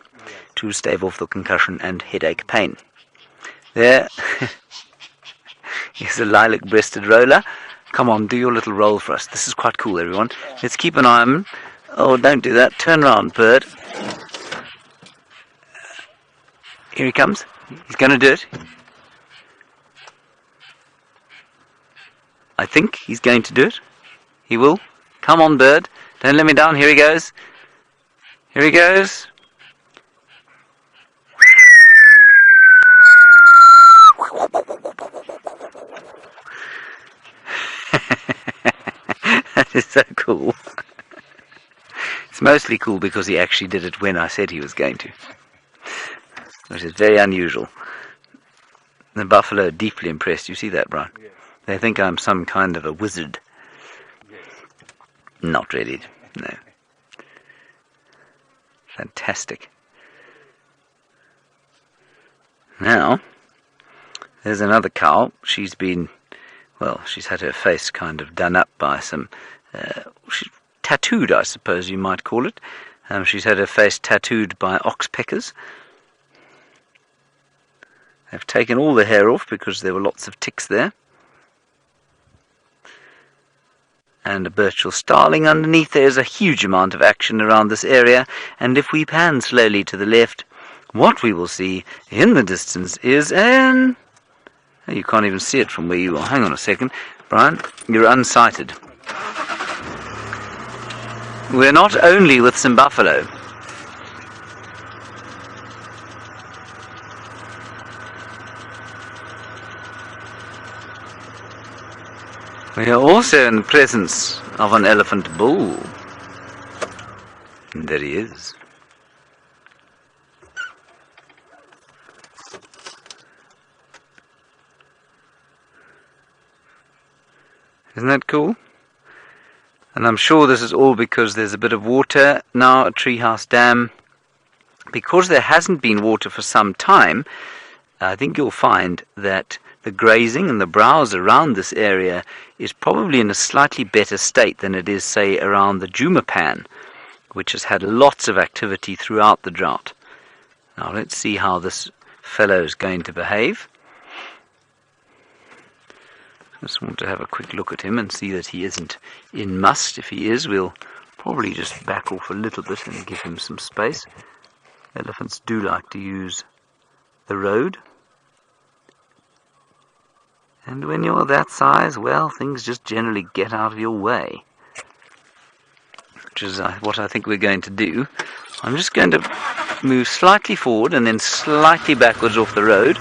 to stave off the concussion and headache pain. There is a lilac-breasted roller. Come on, do your little roll for us. This is quite cool, everyone. Let's keep an eye on him. Oh, don't do that. Turn around, bird. Here he comes. He's going to do it. I think he's going to do it. He will. Come on, bird. Don't let me down. Here he goes. Here he goes. That is so cool. It's mostly cool because he actually did it when I said he was going to, which is very unusual. The buffalo are deeply impressed. You see that, Brian? Yes. They think I'm some kind of a wizard. Yes. Not really, no. Fantastic. Now, there's another cow. She's had her face kind of done up by some, she's tattooed, I suppose you might call it. She's had her face tattooed by oxpeckers. They've taken all the hair off because there were lots of ticks there. And a Birchall starling underneath. There's a huge amount of action around this area, and if we pan slowly to the left, what we will see in the distance is you can't even see it from where you are. Hang on a second, Brian, you're unsighted. we're not only with some buffalo. We are also in the presence of an elephant bull. And there he is. Isn't that cool? And I'm sure this is all because there's a bit of water now at Treehouse Dam. Because there hasn't been water for some time, I think you'll find that the grazing and the browse around this area is probably in a slightly better state than it is, say, around the Djuma pan, which has had lots of activity throughout the drought. Now let's see how this fellow is going to behave. Just want to have a quick look at him and see that he isn't in must. If he is, we'll probably just back off a little bit and give him some space. Elephants do like to use the road. And when you're that size, well, things just generally get out of your way. Which is what I think we're going to do. I'm just going to move slightly forward and then slightly backwards off the road,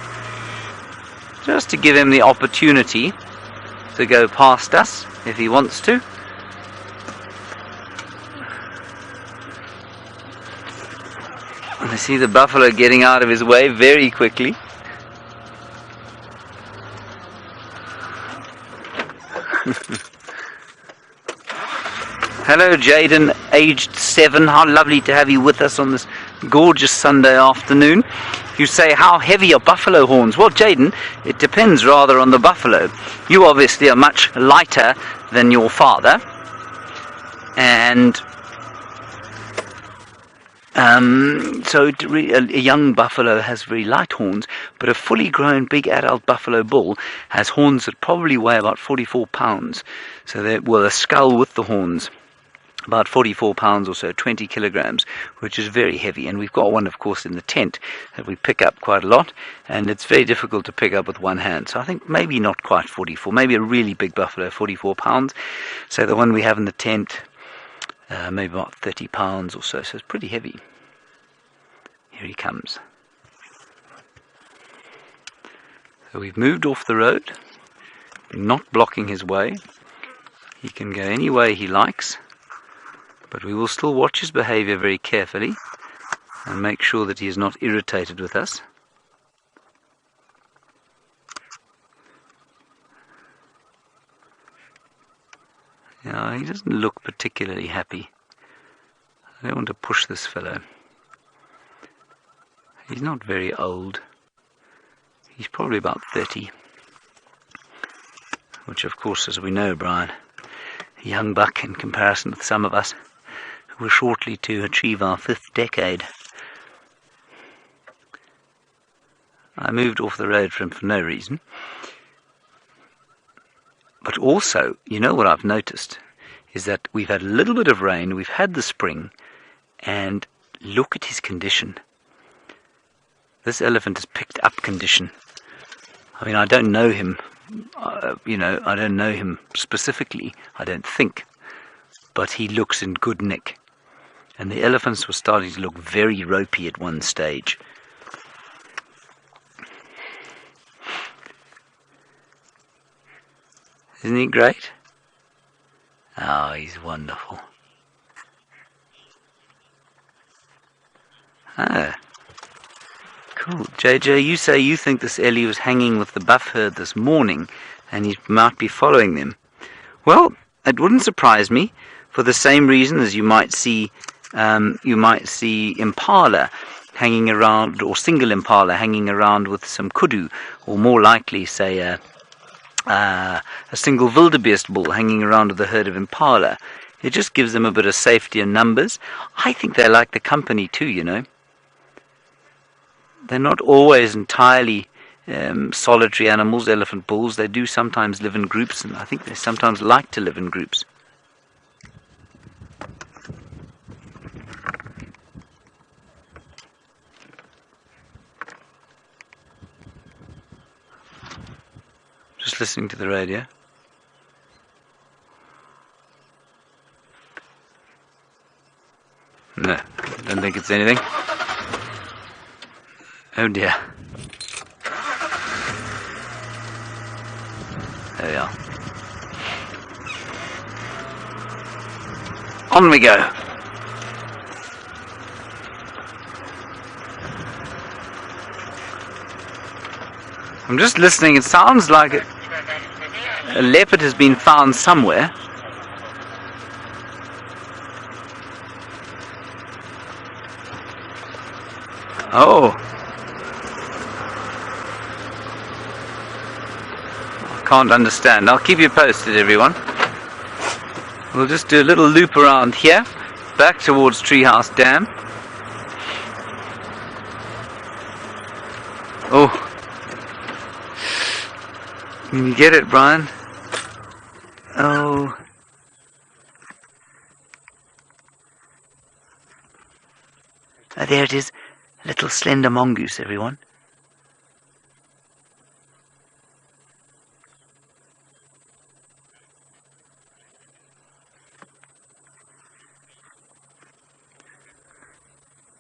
just to give him the opportunity to go past us if he wants to. And I see the buffalo getting out of his way very quickly. Hello Jaden, aged 7. How lovely to have you with us on this gorgeous Sunday afternoon. You say, how heavy are buffalo horns? Well, Jaden, it depends rather on the buffalo. You obviously are much lighter than your father, and so a young buffalo has very light horns, but a fully grown big adult buffalo bull has horns that probably weigh about 44 pounds. So a skull with the horns, about 44 pounds or so, 20 kilograms, which is very heavy. And we've got one, of course, in the tent that we pick up quite a lot, and it's very difficult to pick up with one hand. So I think maybe not quite 44, maybe a really big buffalo, 44 pounds. So the one we have in the tent, maybe about 30 pounds or so, so it's pretty heavy. Here he comes. So we've moved off the road, not blocking his way. He can go any way he likes, but we will still watch his behavior very carefully and make sure that he is not irritated with us. Yeah, he doesn't look particularly happy. I don't want to push this fellow. He's not very old. He's probably about 30. Which, of course, as we know, Brian, a young buck in comparison with some of us who are shortly to achieve our 5th decade. I moved off the road for him for no reason. But also, you know what I've noticed is that we've had a little bit of rain, we've had the spring, and look at his condition. This elephant has picked up condition. I mean, I don't know him, I don't know him specifically, I don't think, but he looks in good nick. And the elephants were starting to look very ropey at one stage. Isn't he great? Oh, he's wonderful. Ah, cool. JJ, you say you think this Ellie was hanging with the buff herd this morning and he might be following them. Well, it wouldn't surprise me, for the same reason as you might see impala hanging around, or single impala hanging around with some kudu, or more likely, say, a single wildebeest bull hanging around with a herd of impala. It just gives them a bit of safety in numbers. I think they like the company too, you know. They're not always entirely solitary animals, elephant bulls. They do sometimes live in groups, and I think they sometimes like to live in groups. Just listening to the radio. No, don't think it's anything. Oh dear. There we are. On we go. I'm just listening. It sounds like a leopard has been found somewhere. Oh. I can't understand. I'll keep you posted, everyone. We'll just do a little loop around here, back towards Treehouse Dam. Oh. Can you get it, Brian? Oh. Oh, there it is. A little slender mongoose, everyone.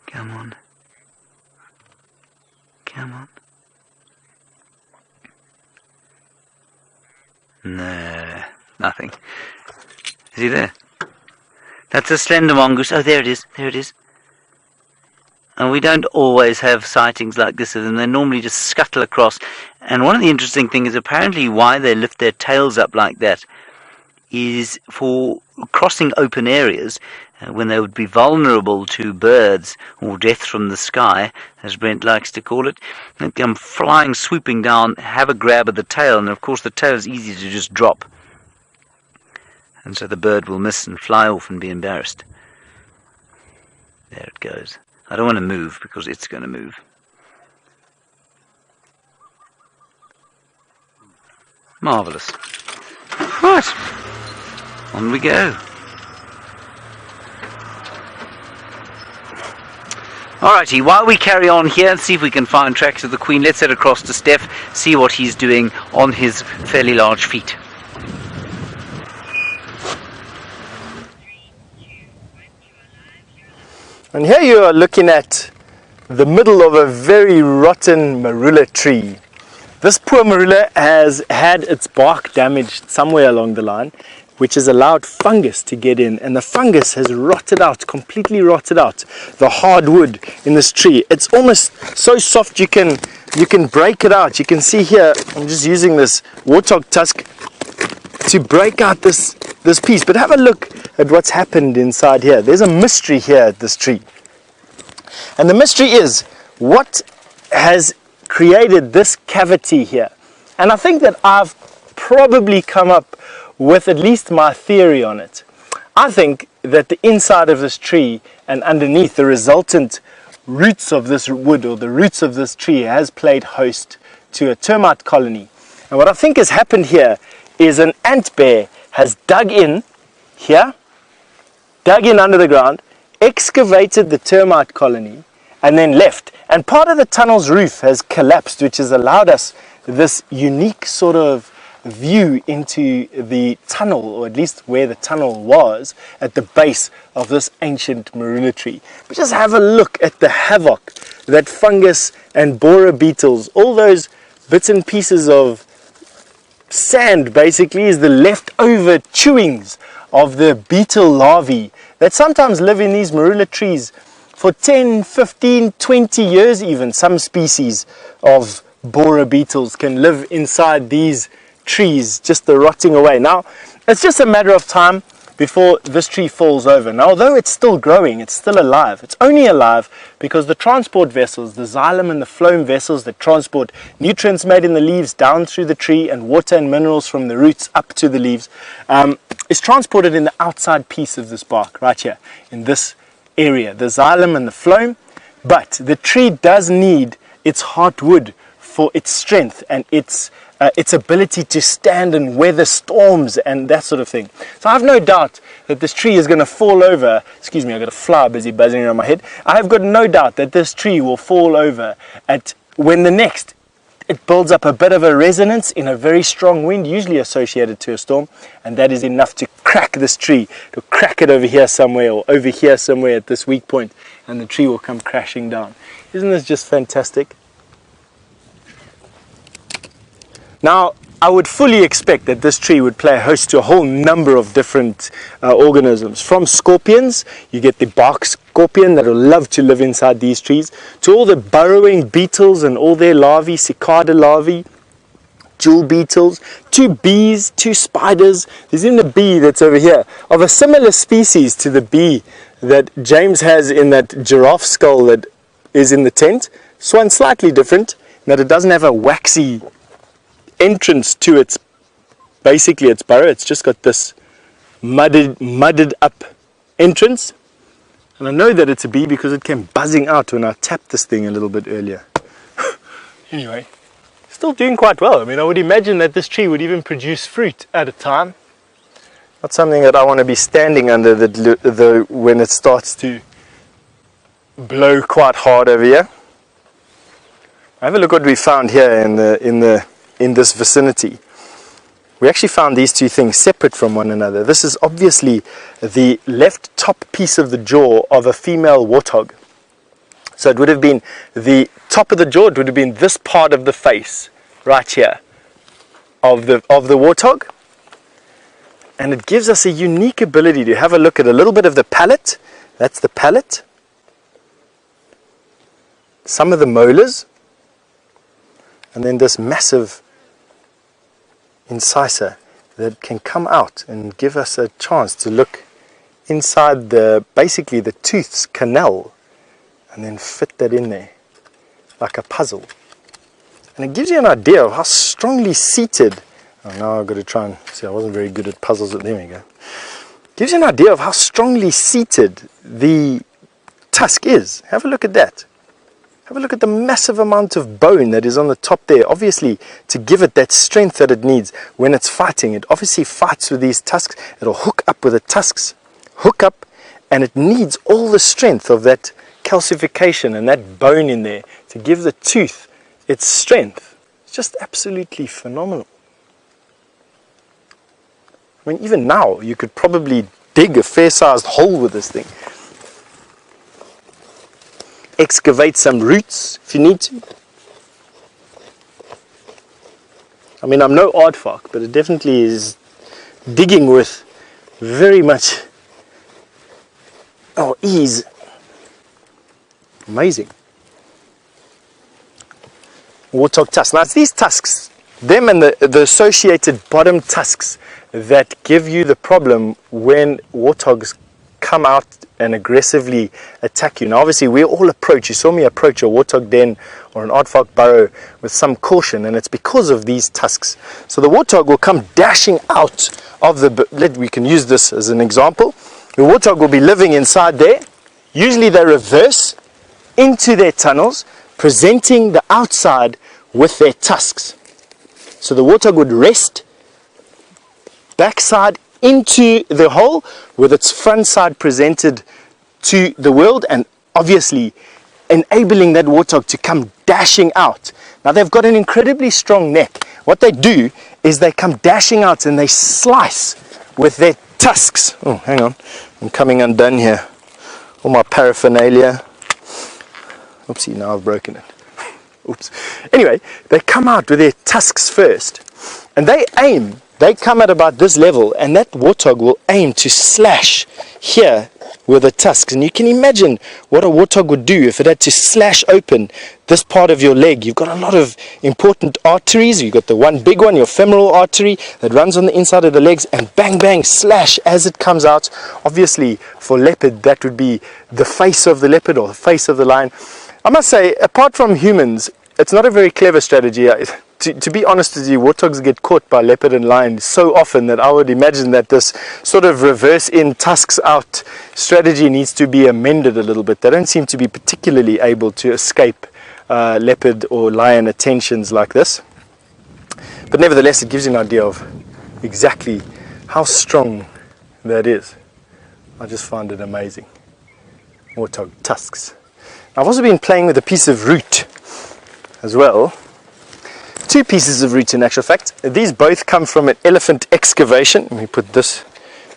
Come on. Come on. No, nothing. Is he there? That's a slender mongoose. Oh, there it is. There it is. And we don't always have sightings like this of them. They normally just scuttle across. And one of the interesting things is apparently why they lift their tails up like that is for crossing open areas when they would be vulnerable to birds or death from the sky, as Brent likes to call it. They come flying, swooping down, have a grab at the tail, and of course the tail is easy to just drop. And so the bird will miss and fly off and be embarrassed. There it goes. I don't want to move because it's going to move. Marvellous. Right. On we go. Alrighty, while we carry on here and see if we can find tracks of the Queen, let's head across to Steph, see what he's doing on his fairly large feet. And here you are looking at the middle of a very rotten marula tree. This poor marula has had its bark damaged somewhere along the line, which has allowed fungus to get in, and the fungus has rotted out, completely rotted out the hard wood in this tree. It's almost so soft you can break it out. You can see here, I'm just using this Warthog tusk to break out this piece, but have a look at what's happened inside here. There's a mystery here at this tree, and the mystery is what has created this cavity here. And I think that I've probably come up with at least my theory on it. I think that the inside of this tree and underneath the resultant roots of this wood, or the roots of this tree, has played host to a termite colony. And what I think has happened here is an ant bear has dug in here, dug in under the ground, excavated the termite colony, and then left. And part of the tunnel's roof has collapsed, which has allowed us this unique sort of view into the tunnel, or at least where the tunnel was, at the base of this ancient marula tree. But just have a look at the havoc that fungus and borer beetles, all those bits and pieces of sand basically, is the leftover chewings of the beetle larvae that sometimes live in these marula trees for 10, 15, 20 years even. Some species of borer beetles can live inside these trees, just the rotting away. Now, it's just a matter of time before this tree falls over. Now, although it's still growing, it's still alive. It's only alive because the transport vessels, the xylem and the phloem vessels that transport nutrients made in the leaves down through the tree and water and minerals from the roots up to the leaves, is transported in the outside piece of this bark, right here, in this area, the xylem and the phloem. But the tree does need its heartwood for its strength and its ability to stand and weather storms and that sort of thing. So I have no doubt that this tree is going to fall over. Excuse me, I've got a fly busy buzzing around my head. I have got no doubt that this tree will fall over at when the next it builds up a bit of a resonance in a very strong wind, usually associated to a storm, and that is enough to crack this tree. It'll crack it over here somewhere or over here somewhere at this weak point, and the tree will come crashing down. Isn't this just fantastic? Now, I would fully expect that this tree would play host to a whole number of different organisms. From scorpions, you get the bark scorpion that will love to live inside these trees, to all the burrowing beetles and all their larvae, cicada larvae, jewel beetles, to bees, to spiders. There's even a bee that's over here, of a similar species to the bee that James has in that giraffe skull that is in the tent. This one's slightly different, in that it doesn't have a waxy entrance to its burrow. It's just got this mudded up entrance, and I know that it's a bee because it came buzzing out when I tapped this thing a little bit earlier. Anyway, still doing quite well. I mean, I would imagine that this tree would even produce fruit at a time. Not something that I want to be standing under when it starts to blow quite hard over here. Have a look what we found here in this vicinity. We actually found these two things separate from one another. This is obviously the left top piece of the jaw of a female warthog. So it would have been the top of the jaw, it would have been this part of the face right here of the warthog. And it gives us a unique ability to have a look at a little bit of the palate. That's the palate. Some of the molars. And then this massive incisor that can come out and give us a chance to look inside basically the tooth's canal and then fit that in there like a puzzle. And it gives you an idea of how strongly seated, now I've got to try and see, I wasn't very good at puzzles, but there we go. Gives you an idea of how strongly seated the tusk is. Have a look at that. Have a look at the massive amount of bone that is on the top there, obviously to give it that strength that it needs when it's fighting. It obviously fights with these tusks. It'll hook up with the tusks, hook up, and it needs all the strength of that calcification and that bone in there to give the tooth its strength. It's just absolutely phenomenal. I mean, even now you could probably dig a fair-sized hole with this thing. Excavate some roots if you need to. I mean, I'm no aardvark, but it definitely is digging with very much ease. Amazing. Warthog tusks. Now it's these tusks, them and the associated bottom tusks, that give you the problem when warthogs come out and aggressively attack you. Now obviously we all approach, you saw me approach a warthog den or an aardvark burrow with some caution, and it's because of these tusks. So the warthog will come dashing out of we can use this as an example. The warthog will be living inside there. Usually they reverse into their tunnels, presenting the outside with their tusks. So the warthog would rest backside into the hole with its front side presented to the world, and obviously enabling that warthog to come dashing out. Now they've got an incredibly strong neck. What they do is they come dashing out and they slice with their tusks. Oh, hang on, I'm coming undone here. All my paraphernalia. Oopsie, now I've broken it. Oops. Anyway, they come out with their tusks first, and they come at about this level, and that warthog will aim to slash here with the tusks. And you can imagine what a warthog would do if it had to slash open this part of your leg. You've got a lot of important arteries. You've got the one big one, your femoral artery, that runs on the inside of the legs, and bang bang slash as it comes out. Obviously for leopard that would be the face of the leopard or the face of the lion. I must say, apart from humans, it's not a very clever strategy. To be honest with you, warthogs get caught by leopard and lion so often that I would imagine that this sort of reverse in tusks out strategy needs to be amended a little bit. They don't seem to be particularly able to escape leopard or lion attentions like this. But nevertheless, it gives you an idea of exactly how strong that is. I just find it amazing. Warthog tusks. I've also been playing with a piece of root as well. two pieces of root in actual fact. These both come from an elephant excavation. Let me put this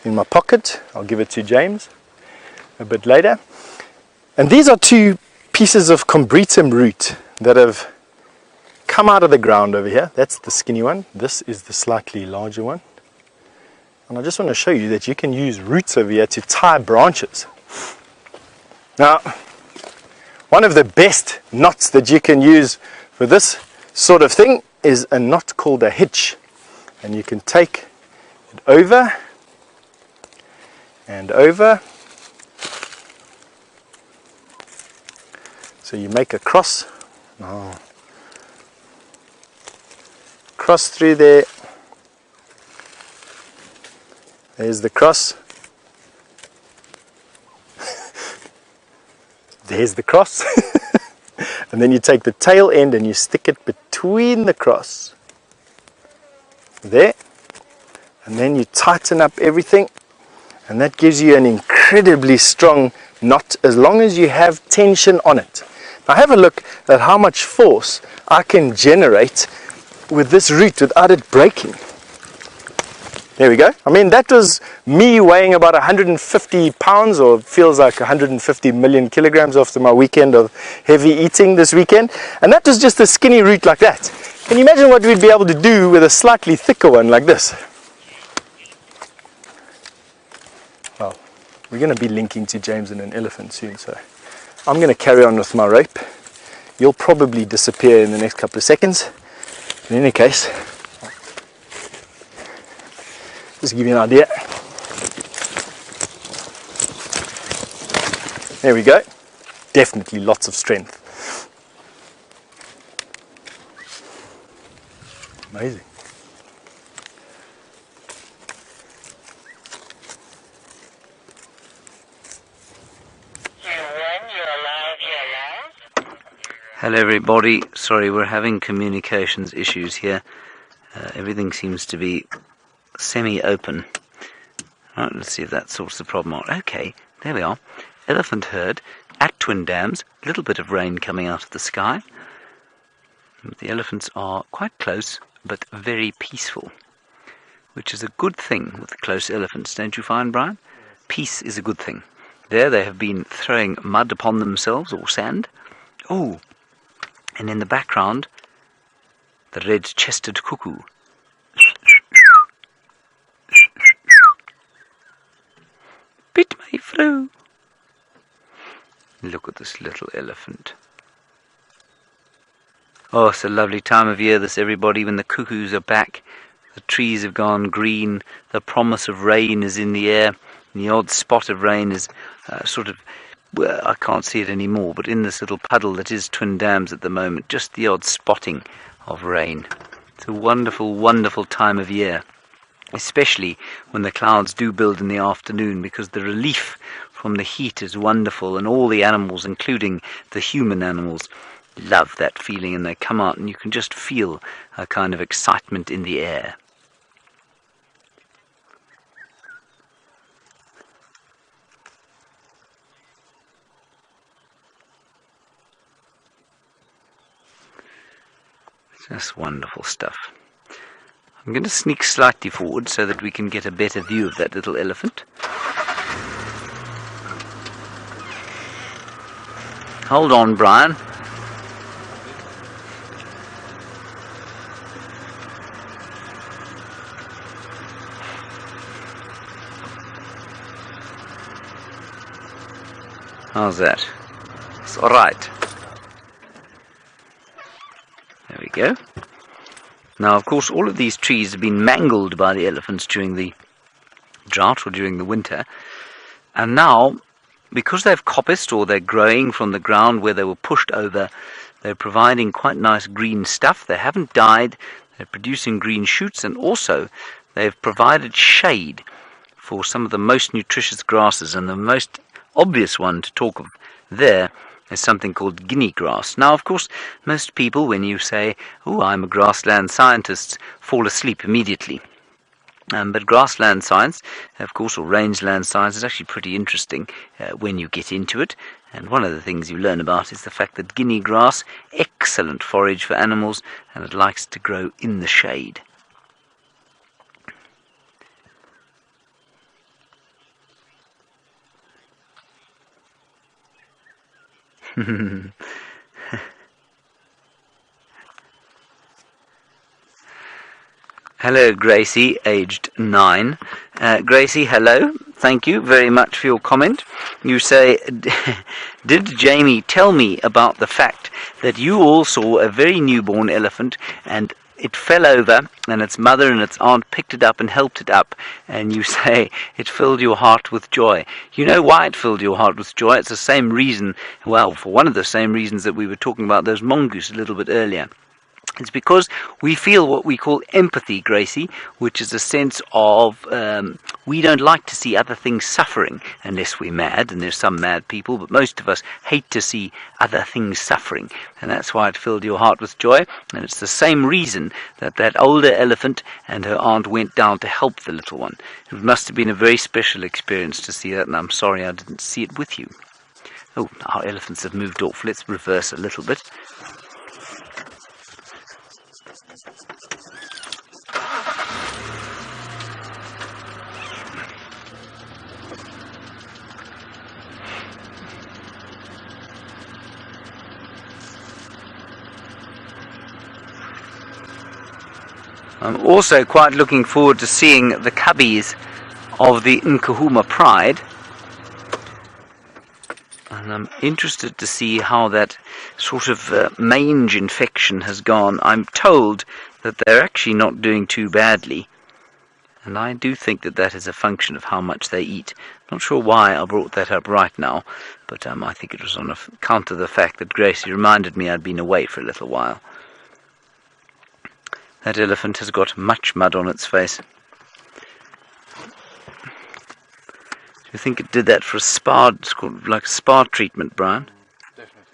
in my pocket. I'll give it to James a bit later. And these are two pieces of combretum root that have come out of the ground over here. That's the skinny one. This is the slightly larger one. And I just want to show you that you can use roots over here to tie branches. Now, one of the best knots that you can use for this sort of thing is a knot called a hitch. And you can take it over and over. So you make a cross. Cross through there. There's the cross. There's the cross. And then you take the tail end and you stick it between the cross. There. And then you tighten up everything. And that gives you an incredibly strong knot as long as you have tension on it. Now have a look at how much force I can generate with this root without it breaking. There we go. I mean, that was me weighing about 150 pounds, or feels like 150 million kilograms after my weekend of heavy eating this weekend. And that was just a skinny root like that. Can you imagine what we'd be able to do with a slightly thicker one like this? Well, we're going to be linking to James and an elephant soon, so I'm going to carry on with my rope. You'll probably disappear in the next couple of seconds. In any case, just to give you an idea. There we go. Definitely lots of strength. Amazing. Hello everybody, sorry we're having communications issues here. Everything seems to be semi-open. Right, let's see if that sorts the problem out. Okay, there we are. Elephant herd at Twin Dams, a little bit of rain coming out of the sky. The elephants are quite close but very peaceful, which is a good thing with the close elephants, don't you find, Brian? Peace is a good thing. There they have been throwing mud upon themselves, or sand. Oh, and in the background, the red-chested cuckoo. Bit my flu. Look at this little elephant. Oh, it's a lovely time of year, this, everybody, when the cuckoos are back. The trees have gone green. The promise of rain is in the air. And the odd spot of rain is sort of, well, I can't see it anymore, but in this little puddle that is Twin Dams at the moment, just the odd spotting of rain. It's a wonderful, wonderful time of year, especially when the clouds do build in the afternoon, because the relief from the heat is wonderful, and all the animals, including the human animals, love that feeling, and they come out and you can just feel a kind of excitement in the air. Just wonderful stuff. I'm going to sneak slightly forward so that we can get a better view of that little elephant. Hold on, Brian. How's that? It's all right. There we go. Now, of course, all of these trees have been mangled by the elephants during the drought or during the winter. And now, because they've coppiced, or they're growing from the ground where they were pushed over, they're providing quite nice green stuff. They haven't died. They're producing green shoots, and also they've provided shade for some of the most nutritious grasses. And the most obvious one to talk of there is something called guinea grass. Now, of course, most people, when you say, "Oh, I'm a grassland scientist," fall asleep immediately. But grassland science, of course, or rangeland science, is actually pretty interesting when you get into it. And one of the things you learn about is the fact that guinea grass, excellent forage for animals, and it likes to grow in the shade. Hello, Gracie, aged 9. Gracie, hello. Thank you very much for your comment. You say, did Jamie tell me about the fact that you all saw a very newborn elephant and it fell over and its mother and its aunt picked it up and helped it up, and you say it filled your heart with joy? You know why it filled your heart with joy? It's the same reason, well, for one of the same reasons that we were talking about those mongoose a little bit earlier. It's because we feel what we call empathy, Gracie, which is a sense of we don't like to see other things suffering unless we're mad, and there's some mad people, but most of us hate to see other things suffering, and that's why it filled your heart with joy. And it's the same reason that that older elephant and her aunt went down to help the little one. It must have been a very special experience to see that, and I'm sorry I didn't see it with you. Oh, our elephants have moved off. Let's reverse a little bit. I'm also quite looking forward to seeing the cubbies of the Nkahuma Pride, and I'm interested to see how that sort of mange infection has gone. I'm told that they're actually not doing too badly, and I do think that that is a function of how much they eat. Not sure why I brought that up right now, but I think it was on account of the fact that Gracie reminded me I'd been away for a little while. That elephant has got much mud on its face. Do you think it did that for a spa, like a spa treatment, Brian? Definitely.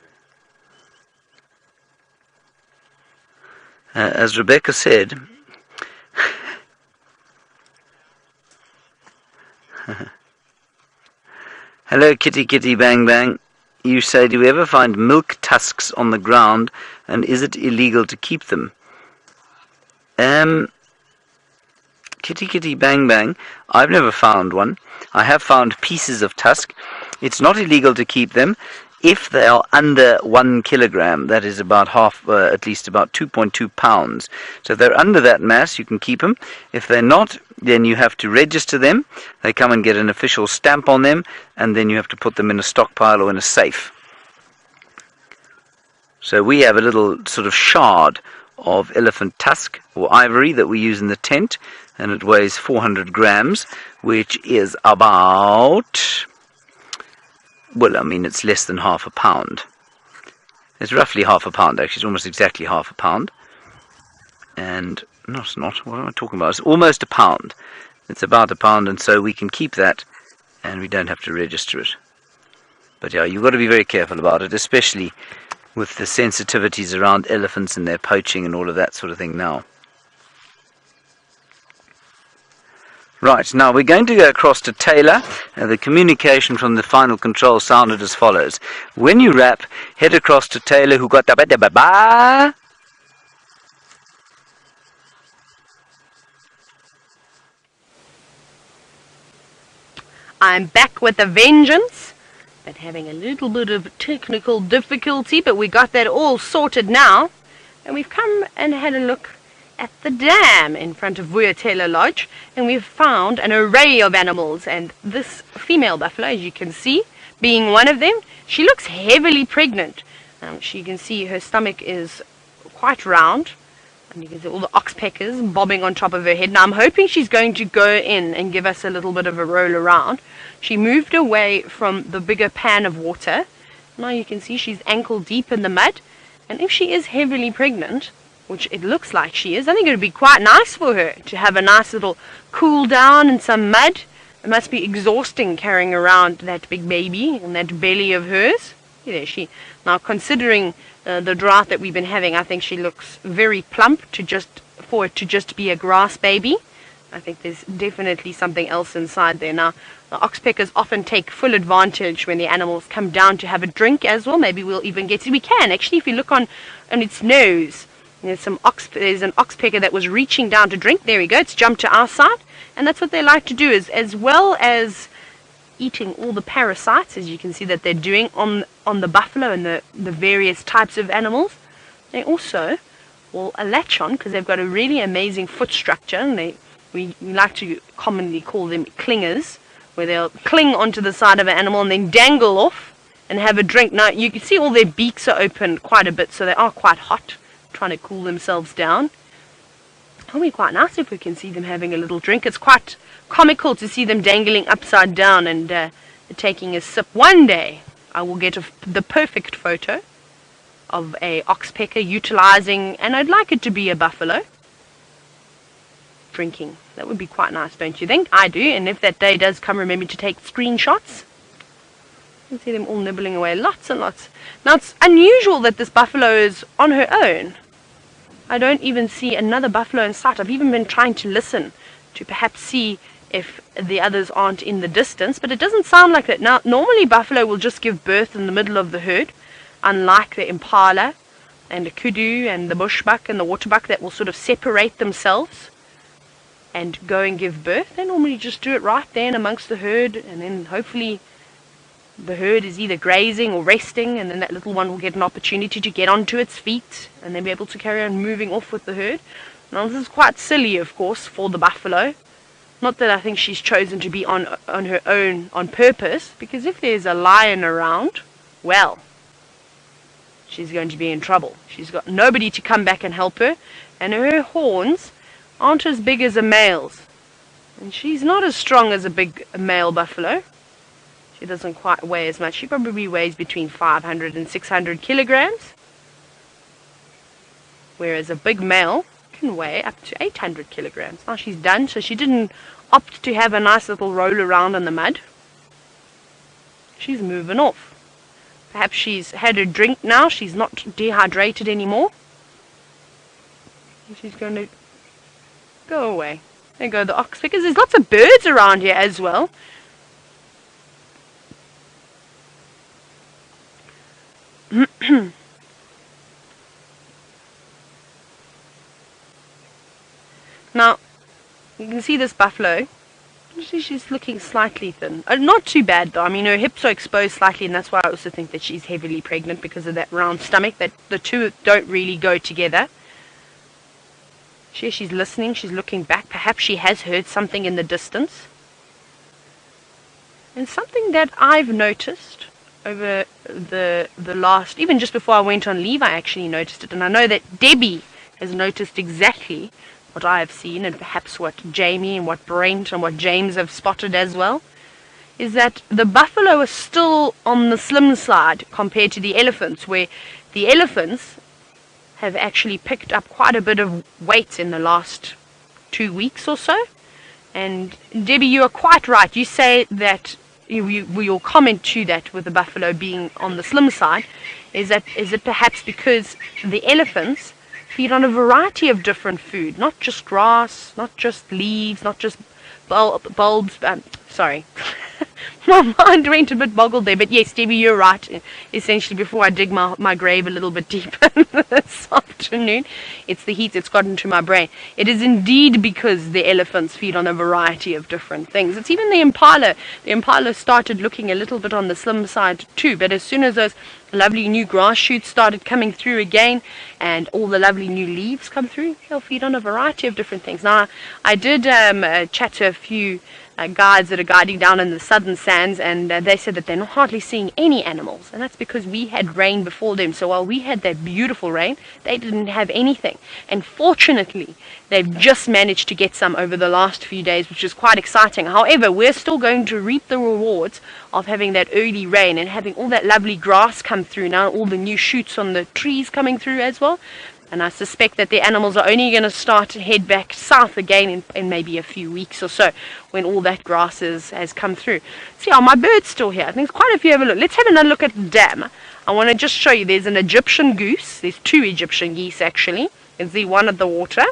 As Rebecca said, hello, kitty kitty bang bang. You say, do you ever find milk tusks on the ground, and is it illegal to keep them? Kitty kitty bang bang, I've never found one. I have found pieces of tusk. It's not illegal to keep them if they are under 1 kilogram. That is about at least about 2.2 pounds. So if they're under that mass, you can keep them. If they're not, then you have to register them. They come and get an official stamp on them, and then you have to put them in a stockpile or in a safe. So we have a little sort of shard of elephant tusk or ivory that we use in the tent, and it weighs 400 grams, which is about, well, I mean, it's less than half a pound. It's roughly half a pound, actually. It's almost exactly half a pound. And, no, it's not. What am I talking about? It's almost a pound. It's about a pound, and so we can keep that, and we don't have to register it. But yeah, you've got to be very careful about it, especially with the sensitivities around elephants and their poaching and all of that sort of thing now. Right, now we're going to go across to Taylor. The communication from the final control sounded as follows. When you rap, head across to Taylor, who got da-ba-da-ba-ba. I'm back with a vengeance, but having a little bit of technical difficulty, but we got that all sorted now, and we've come and had a look at the dam in front of Taylor Lodge, and we've found an array of animals, and this female buffalo, as you can see, being one of them. She looks heavily pregnant. You can see her stomach is quite round, and you can see all the oxpeckers bobbing on top of her head. Now I'm hoping she's going to go in and give us a little bit of a roll around. She moved away from the bigger pan of water. Now you can see she's ankle deep in the mud, and if she is heavily pregnant, which it looks like she is, I think it would be quite nice for her to have a nice little cool down in some mud. It must be exhausting carrying around that big baby and that belly of hers. There she. Now considering the drought that we've been having, I think she looks very plump for it to just be a grass baby. I think there's definitely something else inside there. Now, the oxpeckers often take full advantage when the animals come down to have a drink as well. Maybe we'll even get to, we can actually, if you look on its nose, there's an oxpecker that was reaching down to drink. There we go, it's jumped to our side. And that's what they like to do, is as well as eating all the parasites, as you can see that they're doing on the buffalo and the various types of animals, they also will latch on, because they've got a really amazing foot structure, and we like to commonly call them clingers, where they'll cling onto the side of an animal and then dangle off and have a drink. Now you can see all their beaks are open quite a bit, so they are quite hot, trying to cool themselves down. It'll be quite nice if we can see them having a little drink. It's quite comical to see them dangling upside down and taking a sip. One day I will get the perfect photo of a oxpecker utilizing, and I'd like it to be a buffalo, drinking. That would be quite nice, don't you think? I do, and if that day does come, remember to take screenshots. You can see them all nibbling away, lots and lots. Now, it's unusual that this buffalo is on her own. I don't even see another buffalo in sight. I've even been trying to listen to perhaps see if the others aren't in the distance, but it doesn't sound like that. Now, normally buffalo will just give birth in the middle of the herd, unlike the impala and the kudu and the bushbuck and the waterbuck that will sort of separate themselves and go and give birth. They normally just do it right there in amongst the herd, and then hopefully the herd is either grazing or resting, and then that little one will get an opportunity to get onto its feet and then be able to carry on moving off with the herd. Now, this is quite silly, of course, for the buffalo. Not that I think she's chosen to be on her own on purpose, because if there's a lion around, well, she's going to be in trouble. She's got nobody to come back and help her, and her horns aren't as big as a male's. And she's not as strong as a big male buffalo. She doesn't quite weigh as much. She probably weighs between 500 and 600 kilograms, whereas a big male can weigh up to 800 kilograms. Now she's done, so she didn't opt to have a nice little roll around in the mud. She's moving off. Perhaps she's had her drink now. She's not dehydrated anymore. And she's going to go away. There go the oxpeckers. There's lots of birds around here as well. Now, you can see this buffalo. She's looking slightly thin. Not too bad though. I mean, her hips are exposed slightly, and that's why I also think that she's heavily pregnant, because of that round stomach. That the two don't really go together. She's listening. She's looking back. Perhaps she has heard something in the distance. And something that I've noticed over the last, even just before I went on leave, I actually noticed it, and I know that Debbie has noticed exactly what I have seen, and perhaps what Jamie and what Brent and what James have spotted as well, is that the buffalo is still on the slim side compared to the elephants, where the elephants have actually picked up quite a bit of weight in the last 2 weeks or so. And Debbie, you are quite right. You say that your comment to that with the buffalo being on the slim side is it perhaps because the elephants feed on a variety of different food, not just grass, not just leaves, not just bulbs. Sorry, my mind went a bit boggled there, but yes, Debbie, you're right. Essentially, before I dig my grave a little bit deeper this afternoon, it's the heat that's got into my brain. It is indeed because the elephants feed on a variety of different things. It's even the impala. The impala started looking a little bit on the slim side too, but as soon as those lovely new grass shoots started coming through again, and all the lovely new leaves come through, they'll feed on a variety of different things. Now, I did chat to a few guides that are guiding down in the southern sands, and they said that they're not hardly seeing any animals, and that's because we had rain before them. So while we had that beautiful rain, they didn't have anything, and fortunately they've just managed to get some over the last few days, which is quite exciting. However, we're still going to reap the rewards of having that early rain and having all that lovely grass come through now, all the new shoots on the trees coming through as well. And I suspect that the animals are only going to start to head back south again in maybe a few weeks or so, when all that grass has come through. See, are my birds still here? I think there's quite a few. Have a look. Let's have another look at the dam. I want to just show you, there's an Egyptian goose. There's two Egyptian geese actually. You can see one at the water.